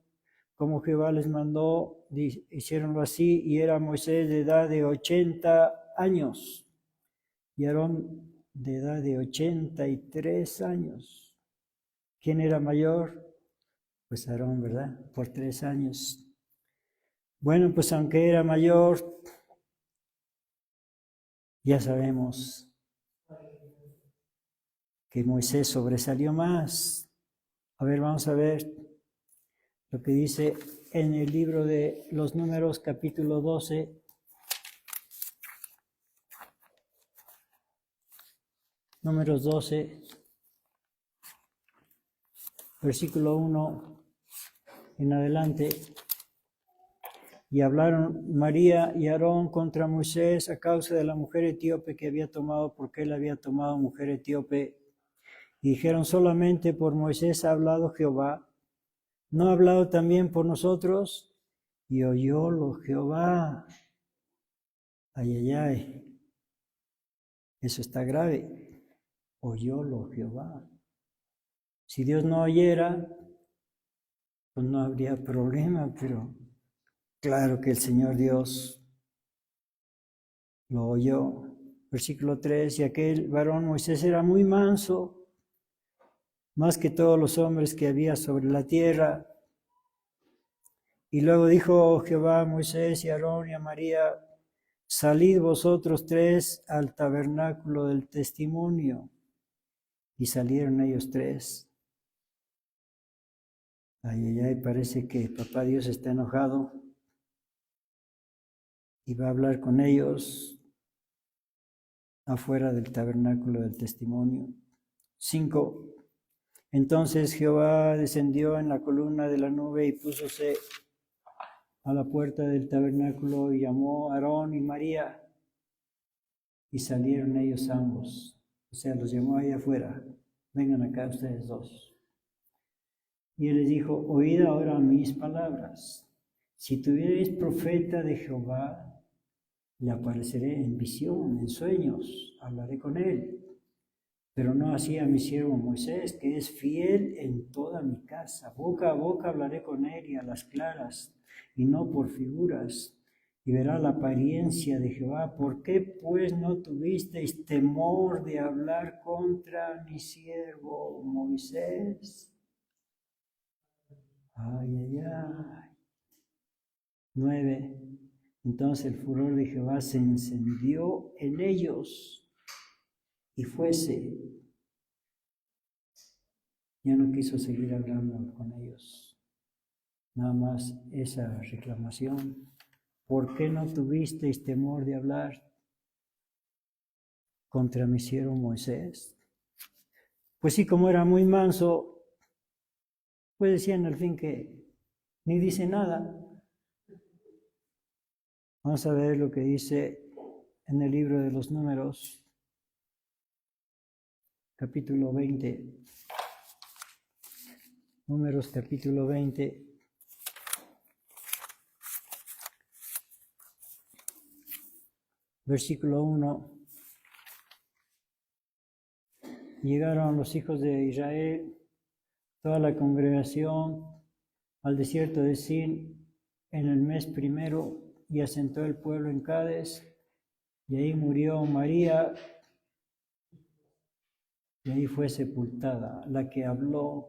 como Jehová les mandó, hicieronlo así, y era Moisés de edad de 80 años, y Aarón de edad de 83 años. ¿Quién era mayor? Pues Aarón, ¿verdad? Por 3 años. Bueno, pues aunque era mayor, ya sabemos que Moisés sobresalió más. A ver, vamos a ver lo que dice en el libro de los Números, capítulo 12. Números 12, versículo 1 en adelante. Y hablaron María y Aarón contra Moisés a causa de la mujer etíope que había tomado, porque él había tomado mujer etíope. Y dijeron, solamente por Moisés ha hablado Jehová, ¿no ha hablado también por nosotros? Y oyólo Jehová. Ay, ay, ay. Eso está grave. Oyólo Jehová. Si Dios no oyera, pues no habría problema, pero claro que el Señor Dios lo oyó. Versículo 3, y aquel varón Moisés era muy manso, más que todos los hombres que había sobre la tierra. Y luego dijo Jehová a Moisés y a Aarón y a María, salid vosotros 3 al tabernáculo del testimonio. Y salieron ellos 3. Ay, ay, ay, parece que papá Dios está enojado y va a hablar con ellos afuera del tabernáculo del testimonio. 5. Entonces Jehová descendió en la columna de la nube y púsose a la puerta del tabernáculo y llamó a Aarón y María, y salieron ellos ambos. O sea, los llamó ahí afuera. Vengan acá ustedes dos. Y él les dijo, oíd ahora mis palabras. Si tuvierais profeta de Jehová, le apareceré en visión, en sueños, hablaré con él. Pero no así a mi siervo Moisés, que es fiel en toda mi casa. Boca a boca hablaré con él y a las claras, y no por figuras. Y verá la apariencia de Jehová. ¿Por qué pues no tuvisteis temor de hablar contra mi siervo Moisés? Ay, ay, ay. 9. Entonces el furor de Jehová se encendió en ellos y fuese. Ya no quiso seguir hablando con ellos. Nada más esa reclamación. ¿Por qué no tuvisteis temor de hablar contra mi siervo Moisés? Pues sí, como era muy manso, pues decían al fin que ni dice nada. Vamos a ver lo que dice en el libro de los Números, capítulo 20. Números, capítulo 20. Versículo 1. Llegaron los hijos de Israel, toda la congregación, al desierto de Sin en el mes primero, y asentó el pueblo en Cades, y ahí murió María, y ahí fue sepultada. La que habló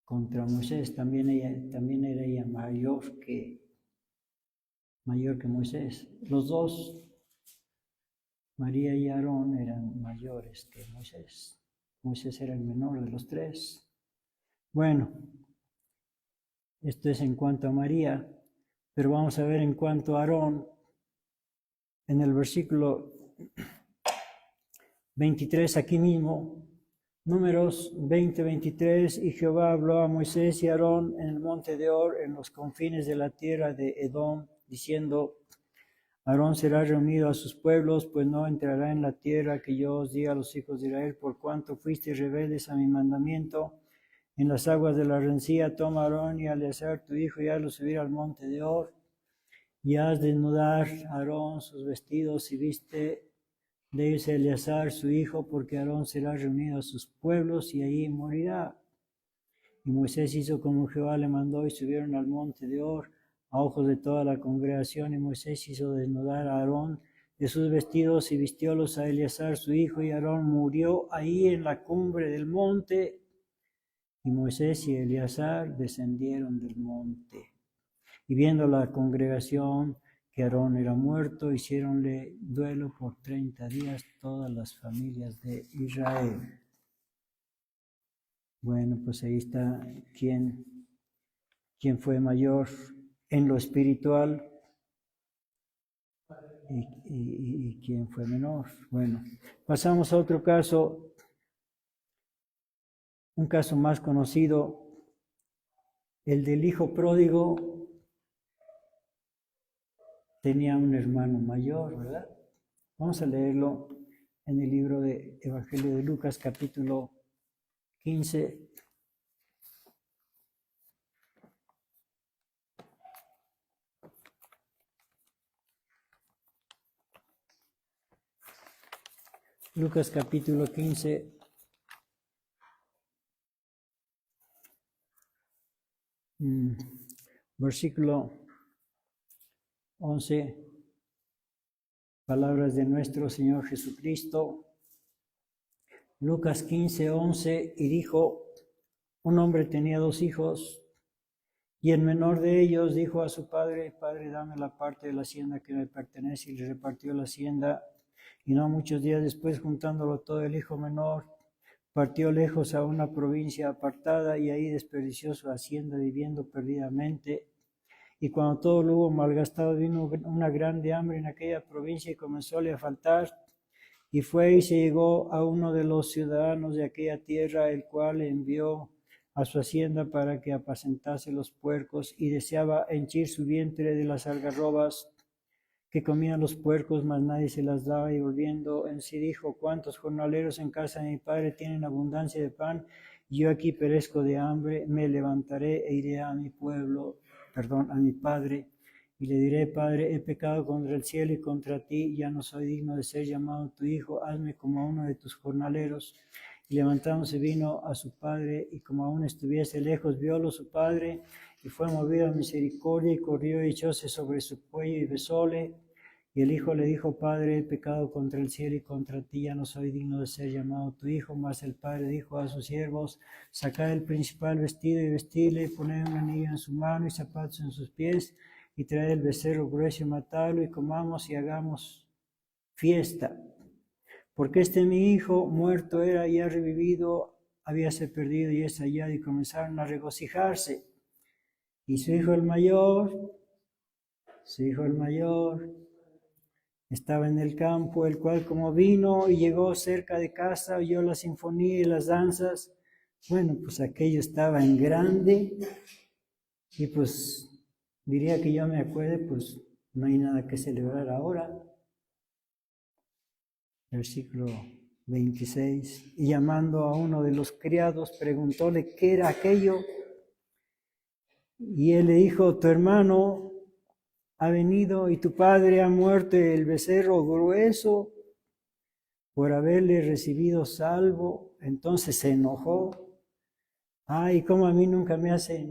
contra Moisés, también era ella mayor que Moisés. Los dos, María y Aarón, eran mayores que Moisés. Moisés era el menor de los 3. Bueno, Esto es en cuanto a María, pero vamos a ver en cuanto a Aarón, en el versículo 23 aquí mismo, Números 20-23, y Jehová habló a Moisés y a Aarón en el monte de Hor, en los confines de la tierra de Edom, diciendo, Aarón será reunido a sus pueblos, pues no entrará en la tierra que yo os di a los hijos de Israel, por cuanto fuisteis rebeldes a mi mandamiento. En las aguas de la rencilla toma a Aarón y a Eleazar tu hijo y hazlo subir al monte de Hor, y haz desnudar a Aarón sus vestidos y viste de irse Eleazar su hijo, porque Aarón será reunido a sus pueblos y allí morirá. Y Moisés hizo como Jehová le mandó y subieron al monte de Hor a ojos de toda la congregación, y Moisés hizo desnudar a Aarón de sus vestidos y vistiólos a Eleazar su hijo, y Aarón murió ahí en la cumbre del monte, y Moisés y Eleazar descendieron del monte. Y viendo la congregación que Aarón era muerto, hicieronle duelo por 30 días todas las familias de Israel. Bueno, pues ahí está quién fue mayor en lo espiritual y quién fue menor. Bueno, pasamos a otro caso, un caso más conocido, el del hijo pródigo. Tenía un hermano mayor, ¿verdad? Vamos a leerlo en el libro de Evangelio de Lucas, capítulo 15. Lucas capítulo 15, versículo 11, palabras de nuestro Señor Jesucristo. Lucas 15, 11, y dijo, un hombre tenía 2 hijos, y el menor de ellos dijo a su padre, Padre, dame la parte de la hacienda que me pertenece, y le repartió la hacienda. Y no muchos días después, juntándolo todo, el hijo menor partió lejos a una provincia apartada y ahí desperdició su hacienda viviendo perdidamente. Y cuando todo lo hubo malgastado, vino una grande hambre en aquella provincia y comenzóle a faltar. Y fue y se llegó a uno de los ciudadanos de aquella tierra, el cual le envió a su hacienda para que apacentase los puercos, y deseaba henchir su vientre de las algarrobas que comían los puercos, mas nadie se las daba, y volviendo en sí dijo, ¿cuántos jornaleros en casa de mi padre tienen abundancia de pan? Y yo aquí perezco de hambre, me levantaré e iré a mi a mi padre, y le diré, Padre, he pecado contra el cielo y contra ti, ya no soy digno de ser llamado tu hijo, hazme como a uno de tus jornaleros. Y levantándose vino a su padre, y como aún estuviese lejos, viólo su padre, y fue movido a misericordia, y corrió y echóse sobre su cuello y besóle. Y el hijo le dijo, Padre, he pecado contra el cielo y contra ti, ya no soy digno de ser llamado tu hijo. Mas el padre dijo a sus siervos, sacad el principal vestido y vestidle, poned un anillo en su mano y zapatos en sus pies, y traed el becerro grueso y matadlo, y comamos y hagamos fiesta. Porque mi hijo muerto era y ha revivido, habíase perdido y es hallado, y comenzaron a regocijarse. Y su hijo el mayor, estaba en el campo, el cual como vino y llegó cerca de casa, oyó la sinfonía y las danzas. Bueno, pues aquello estaba en grande, y pues diría que yo me acuerde, pues no hay nada que celebrar ahora. Versículo 26, y llamando a uno de los criados, preguntóle qué era aquello, y él le dijo, tu hermano ha venido y tu padre ha muerto el becerro grueso por haberle recibido salvo. Entonces se enojó. Ay, como a mí nunca me hace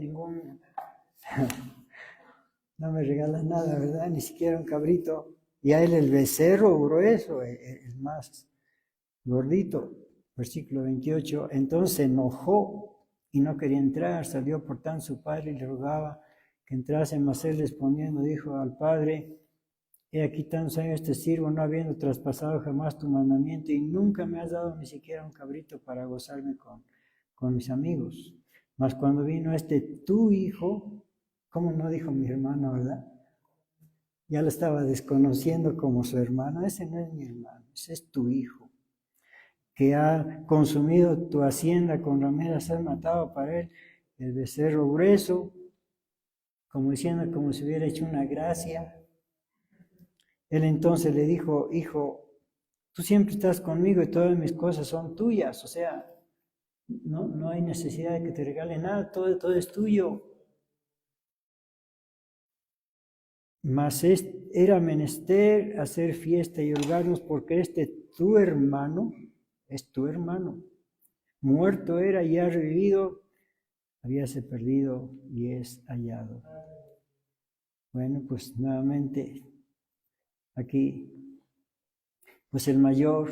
no me regala nada, ¿verdad? Ni siquiera un cabrito. Y a él el becerro grueso, el más gordito. Versículo 28, entonces se enojó y no quería entrar, salió por tanto su padre y le rogaba que entrase, mas él respondiendo dijo al padre, he aquí tantos años te sirvo, no habiendo traspasado jamás tu mandamiento, y nunca me has dado ni siquiera un cabrito para gozarme con mis amigos. Mas cuando vino tu hijo, ¿cómo no dijo mi hermano, verdad? Ya lo estaba desconociendo como su hermano. Ese no es mi hermano, ese es tu hijo, que ha consumido tu hacienda con rameras, has matado para él el becerro grueso, como diciendo, como si hubiera hecho una gracia. Él entonces le dijo, hijo, tú siempre estás conmigo y todas mis cosas son tuyas, o sea, no hay necesidad de que te regale nada, todo es tuyo. Mas era menester hacer fiesta y holgarnos porque tu hermano, es tu hermano. Muerto era y ha revivido, habíase perdido y es hallado. Bueno, pues nuevamente aquí, pues el mayor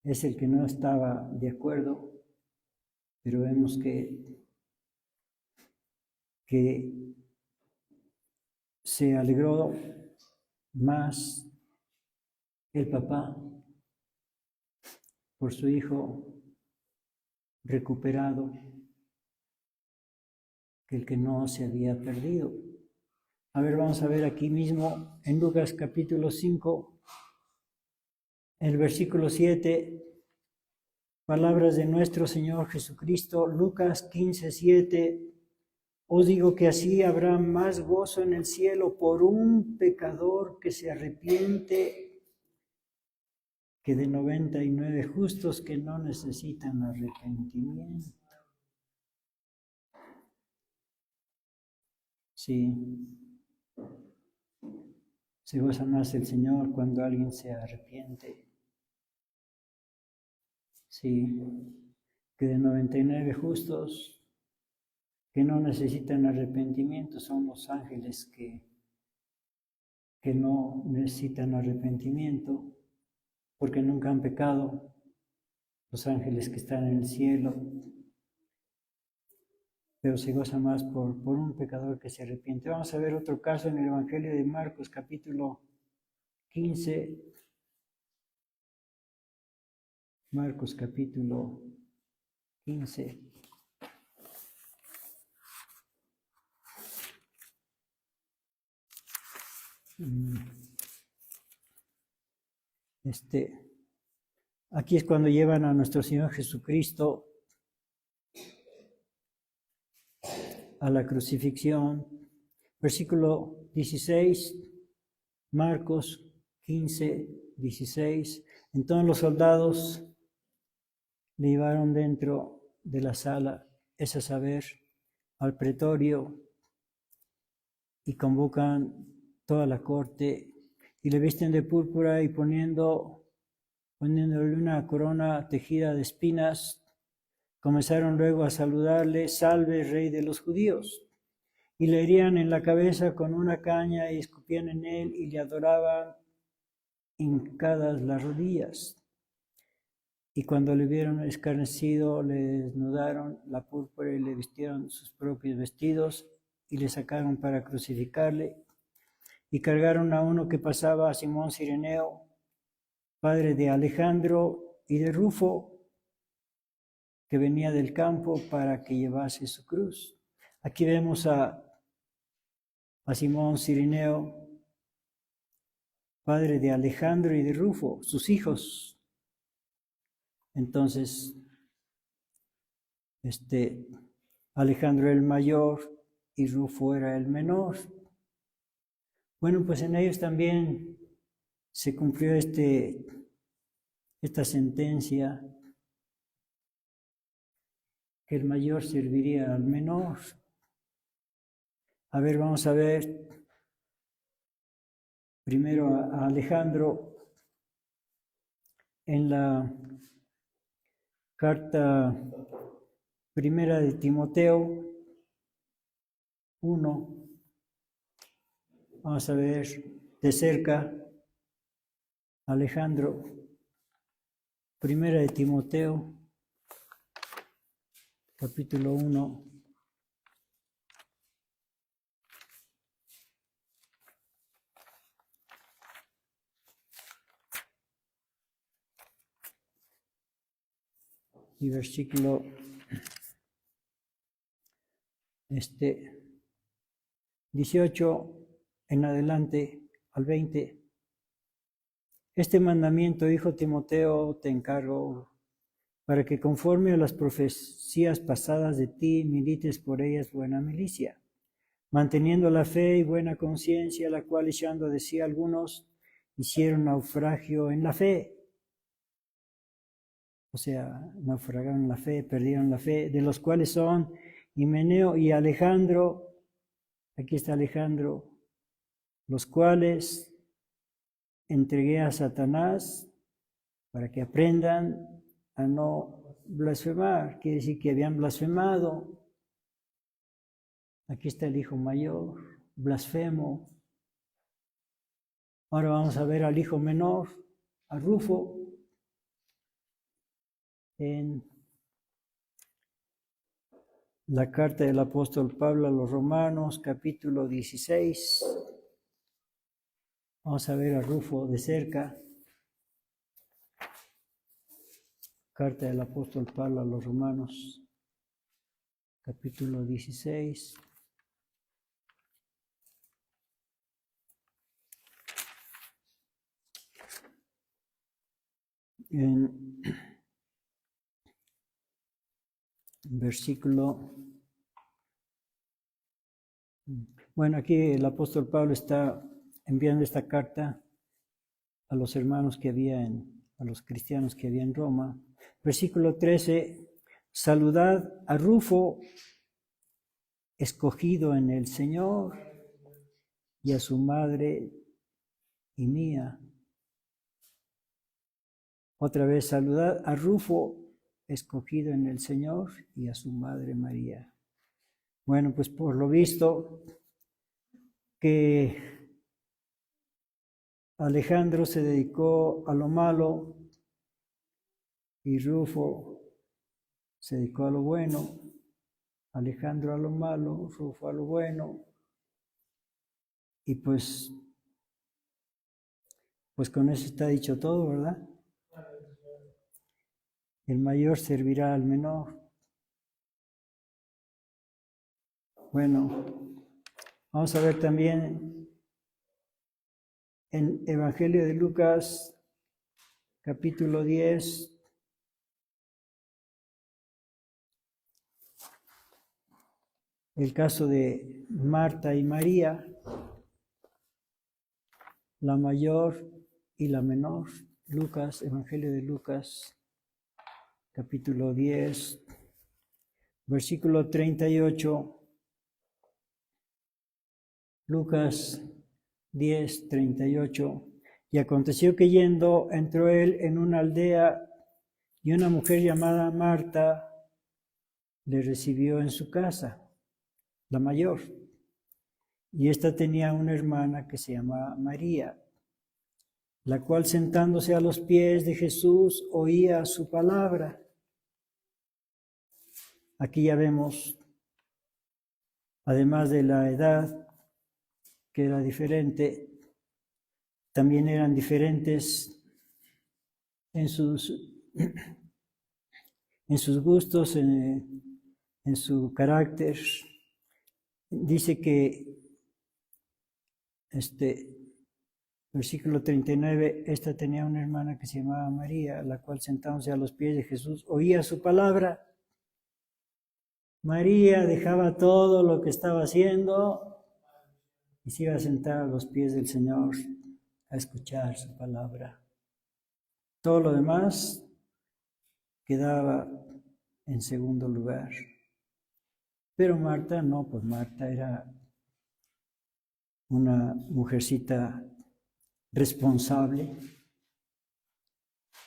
es el que no estaba de acuerdo, pero vemos que se alegró más el papá por su hijo recuperado que el que no se había perdido. A ver, vamos a ver aquí mismo en Lucas capítulo 5, el versículo 7, palabras de nuestro Señor Jesucristo, Lucas 15, 7. Os digo que así habrá más gozo en el cielo por un pecador que se arrepiente que de 99 justos que no necesitan arrepentimiento. Sí, se goza más el Señor cuando alguien se arrepiente. Sí, que de 99 justos que no necesitan arrepentimiento son los ángeles que no necesitan arrepentimiento porque nunca han pecado, los ángeles que están en el cielo, pero se goza más por un pecador que se arrepiente. Vamos a ver otro caso en el Evangelio de Marcos, capítulo 15. Marcos, capítulo 15. Aquí es cuando llevan a nuestro Señor Jesucristo a la crucifixión. Versículo 16, Marcos 15, 16. Entonces los soldados le llevaron dentro de la sala, es a saber, al pretorio, y convocan toda la corte y le visten de púrpura y poniéndole una corona tejida de espinas, comenzaron luego a saludarle, salve rey de los judíos, y le herían en la cabeza con una caña y escupían en él y le adoraban hincadas las rodillas. Y cuando le vieron escarnecido, le desnudaron la púrpura y le vistieron sus propios vestidos y le sacaron para crucificarle. Y cargaron a uno que pasaba, a Simón Cireneo, padre de Alejandro y de Rufo, que venía del campo para que llevase su cruz. Aquí vemos a Simón Cireneo, padre de Alejandro y de Rufo, sus hijos. Entonces, Alejandro era el mayor y Rufo era el menor. Bueno, pues en ellos también se cumplió esta sentencia, que el mayor serviría al menor. A ver, vamos a ver primero a Alejandro en la carta primera de Timoteo 1. Vamos a ver de cerca Alejandro, primera de Timoteo, capítulo 1. Y versículo 18 en adelante al 20. Este mandamiento, hijo Timoteo, te encargo, para que conforme a las profecías pasadas de ti, milites por ellas buena milicia, manteniendo la fe y buena conciencia, la cual echando de sí algunos hicieron naufragio en la fe. O sea, naufragaron la fe, perdieron la fe, de los cuales son Himeneo y Alejandro. Aquí está Alejandro, los cuales entregué a Satanás para que aprendan a no blasfemar. Quiere decir que habían blasfemado. Aquí está el hijo mayor, blasfemo. Ahora vamos a ver al hijo menor, a Rufo, en la carta del apóstol Pablo a los Romanos, capítulo 16. Vamos a ver a Rufo de cerca. Carta del apóstol Pablo a los Romanos, capítulo 16. En versículo, bueno, aquí el apóstol Pablo está enviando esta carta a los hermanos que había a los cristianos que había en Roma. Versículo 13, saludad a Rufo, escogido en el Señor, y a su madre y mía. Otra vez, saludad a Rufo, escogido en el Señor, y a su madre María. Bueno, pues por lo visto que Alejandro se dedicó a lo malo y Rufo se dedicó a lo bueno. Alejandro a lo malo, Rufo a lo bueno. Y pues con eso está dicho todo, ¿verdad? El mayor servirá al menor. Bueno, vamos a ver también en Evangelio de Lucas, capítulo 10, el caso de Marta y María, la mayor y la menor. Lucas, Evangelio de Lucas, capítulo 10, versículo 38. Lucas 10, 38. Y aconteció que yendo, entró él en una aldea, y una mujer llamada Marta le recibió en su casa, la mayor. Y ésta tenía una hermana que se llamaba María, la cual sentándose a los pies de Jesús oía su palabra. Aquí ya vemos, además de la edad, que era diferente, también eran diferentes en sus gustos, en su carácter. Dice que, versículo 39, esta tenía una hermana que se llamaba María, la cual sentándose a los pies de Jesús oía su palabra. María dejaba todo lo que estaba haciendo y se iba a sentar a los pies del Señor a escuchar su palabra. Todo lo demás quedaba en segundo lugar. Pero Marta no, pues Marta era una mujercita responsable,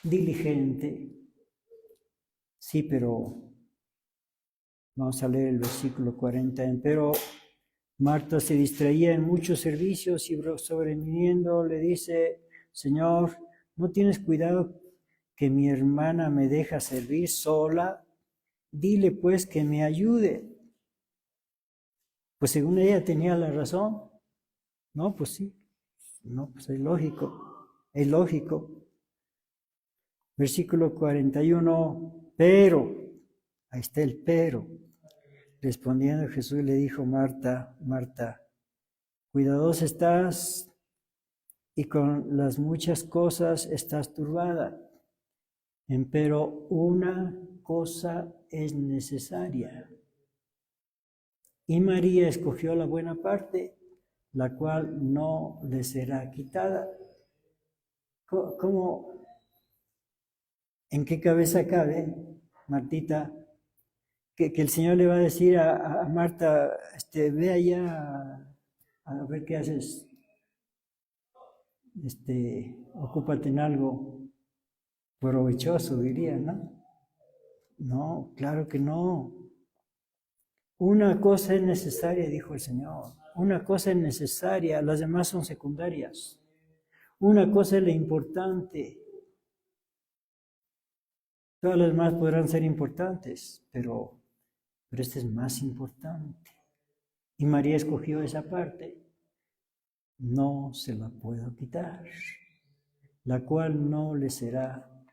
diligente. Sí, pero vamos a leer el versículo 40. Pero Marta se distraía en muchos servicios y sobreviniendo le dice, Señor, ¿no tienes cuidado que mi hermana me deja servir sola? Dile pues que me ayude. Pues según ella tenía la razón. No, pues sí. No, pues es lógico. Es lógico. Versículo 41. Pero, ahí está el pero. Respondiendo Jesús le dijo: Marta, Marta, cuidadosa estás y con las muchas cosas estás turbada, empero una cosa es necesaria. Y María escogió la buena parte, la cual no le será quitada. ¿Cómo? ¿En qué cabeza cabe, Martita, que el Señor le va a decir a Marta, ve allá a ver qué haces, ocúpate en algo provechoso, diría, ¿no? No, claro que no. Una cosa es necesaria, dijo el Señor. Una cosa es necesaria, las demás son secundarias. Una cosa es la importante. Todas las demás podrán ser importantes, pero esta es más importante. Y María escogió esa parte. No se la puedo quitar, la cual no le será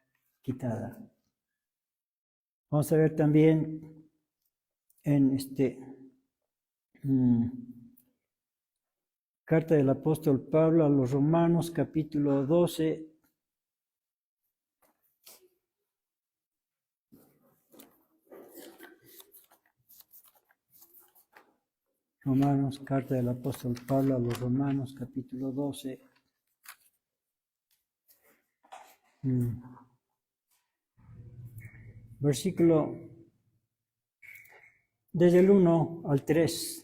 quitada. Vamos a ver también en carta del apóstol Pablo a los Romanos, capítulo 12. Romanos, carta del apóstol Pablo a los Romanos, capítulo 12. Versículo desde el 1 al 3.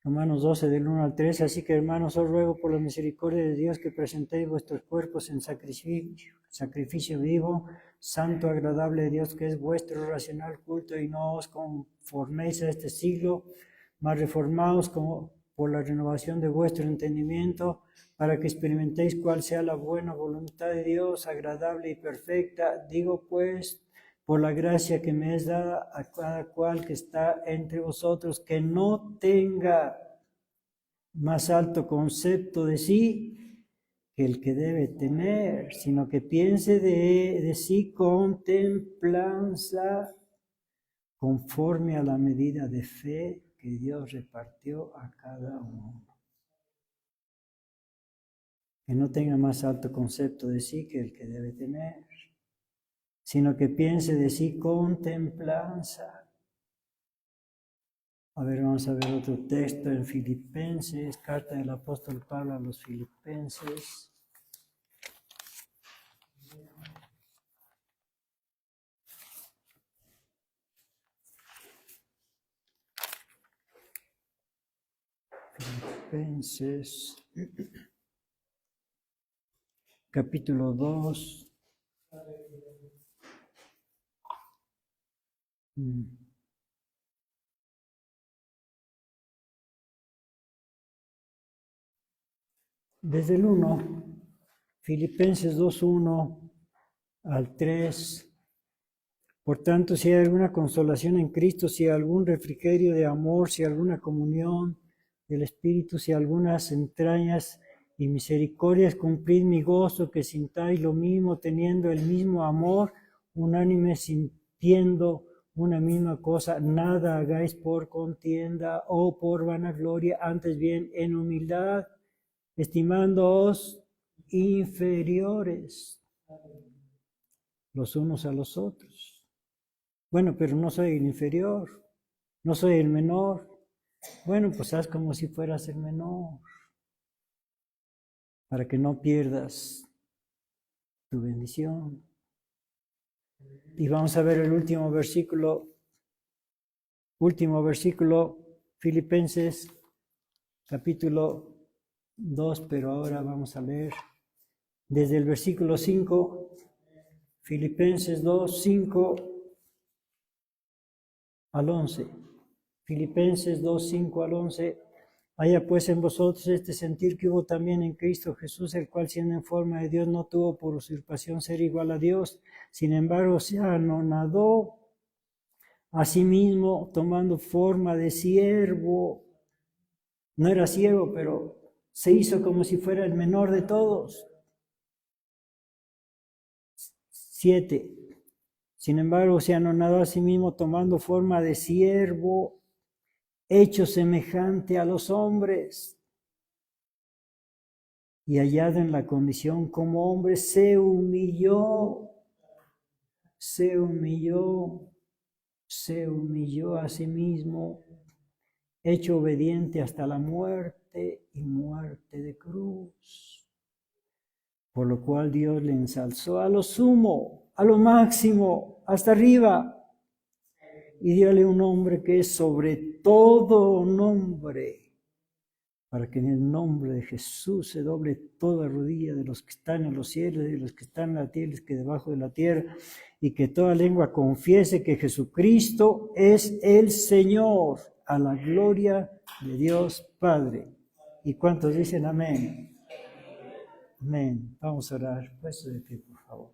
Romanos 12, del 1 al 3. Así que, hermanos, os ruego por la misericordia de Dios que presentéis vuestros cuerpos en sacrificio vivo, santo, agradable a Dios, que es vuestro racional culto, y no os conforméis a este siglo, mas reformaos por la renovación de vuestro entendimiento, para que experimentéis cuál sea la buena voluntad de Dios, agradable y perfecta. Digo pues, por la gracia que me es dada a cada cual que está entre vosotros, que no tenga más alto concepto de sí que el que debe tener, sino que piense de sí con templanza, conforme a la medida de fe que Dios repartió a cada uno. Que no tenga más alto concepto de sí que el que debe tener, sino que piense de sí con templanza. A ver, vamos a ver otro texto en Filipenses, carta del apóstol Pablo a los Filipenses. Filipenses, capítulo 2. Desde el 1, Filipenses 2:1 al 3. Por tanto, si hay alguna consolación en Cristo, si hay algún refrigerio de amor, si hay alguna comunión del Espíritu, si hay algunas entrañas y misericordias, cumplid mi gozo, que sintáis lo mismo, teniendo el mismo amor, unánime, sintiendo una misma cosa. Nada hagáis por contienda o por vanagloria, antes bien en humildad, estimándoos inferiores los unos a los otros. Bueno, pero no soy el inferior, no soy el menor. Bueno, pues haz como si fueras el menor, para que no pierdas tu bendición. Y vamos a ver el último versículo, Filipenses capítulo 2, pero ahora vamos a leer desde el versículo 5, Filipenses 2, 5 al 11. Filipenses 2, 5 al 11. Haya pues en vosotros este sentir que hubo también en Cristo Jesús, el cual siendo en forma de Dios no tuvo por usurpación ser igual a Dios, sin embargo se anonadó a sí mismo, tomando forma de siervo. No era siervo, pero se hizo como si fuera el menor de todos. 7. Sin embargo, se anonadó a sí mismo tomando forma de siervo, hecho semejante a los hombres. Y hallado en la condición como hombre, se humilló a sí mismo, hecho obediente hasta la muerte y muerte de cruz. Por lo cual Dios le ensalzó a lo sumo, a lo máximo, hasta arriba, y diole un nombre que es sobre todo nombre, para que en el nombre de Jesús se doble toda rodilla de los que están en los cielos y de los que están en la tierra y los que debajo de la tierra, y que toda lengua confiese que Jesucristo es el Señor, a la gloria de Dios Padre. ¿Y cuántos dicen amén? Amén. Vamos a orar. Puesto de pie, por favor.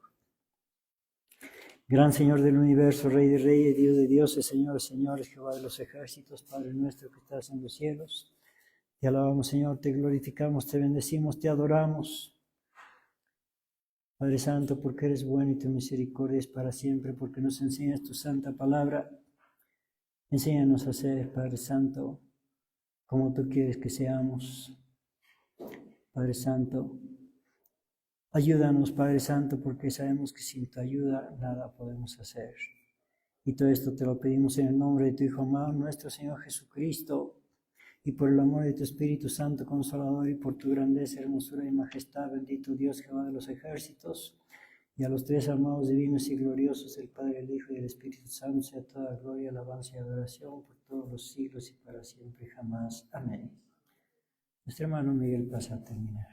Gran Señor del universo, Rey de reyes, Dios de dioses, Señor de señores, Jehová de los ejércitos, Padre nuestro que estás en los cielos. Te alabamos, Señor, te glorificamos, te bendecimos, te adoramos. Padre Santo, porque eres bueno y tu misericordia es para siempre, porque nos enseñas tu santa palabra. Enséñanos a ser, Padre Santo, como tú quieres que seamos. Padre Santo, ayúdanos, Padre Santo, porque sabemos que sin tu ayuda nada podemos hacer. Y todo esto te lo pedimos en el nombre de tu Hijo amado, nuestro Señor Jesucristo, y por el amor de tu Espíritu Santo Consolador, y por tu grandeza, hermosura y majestad, bendito Dios, Jehová de los ejércitos, y a los tres amados divinos y gloriosos, el Padre, el Hijo y el Espíritu Santo, sea toda gloria, alabanza y adoración por todos los siglos y para siempre jamás. Amén. Nuestro hermano Miguel pasa a terminar.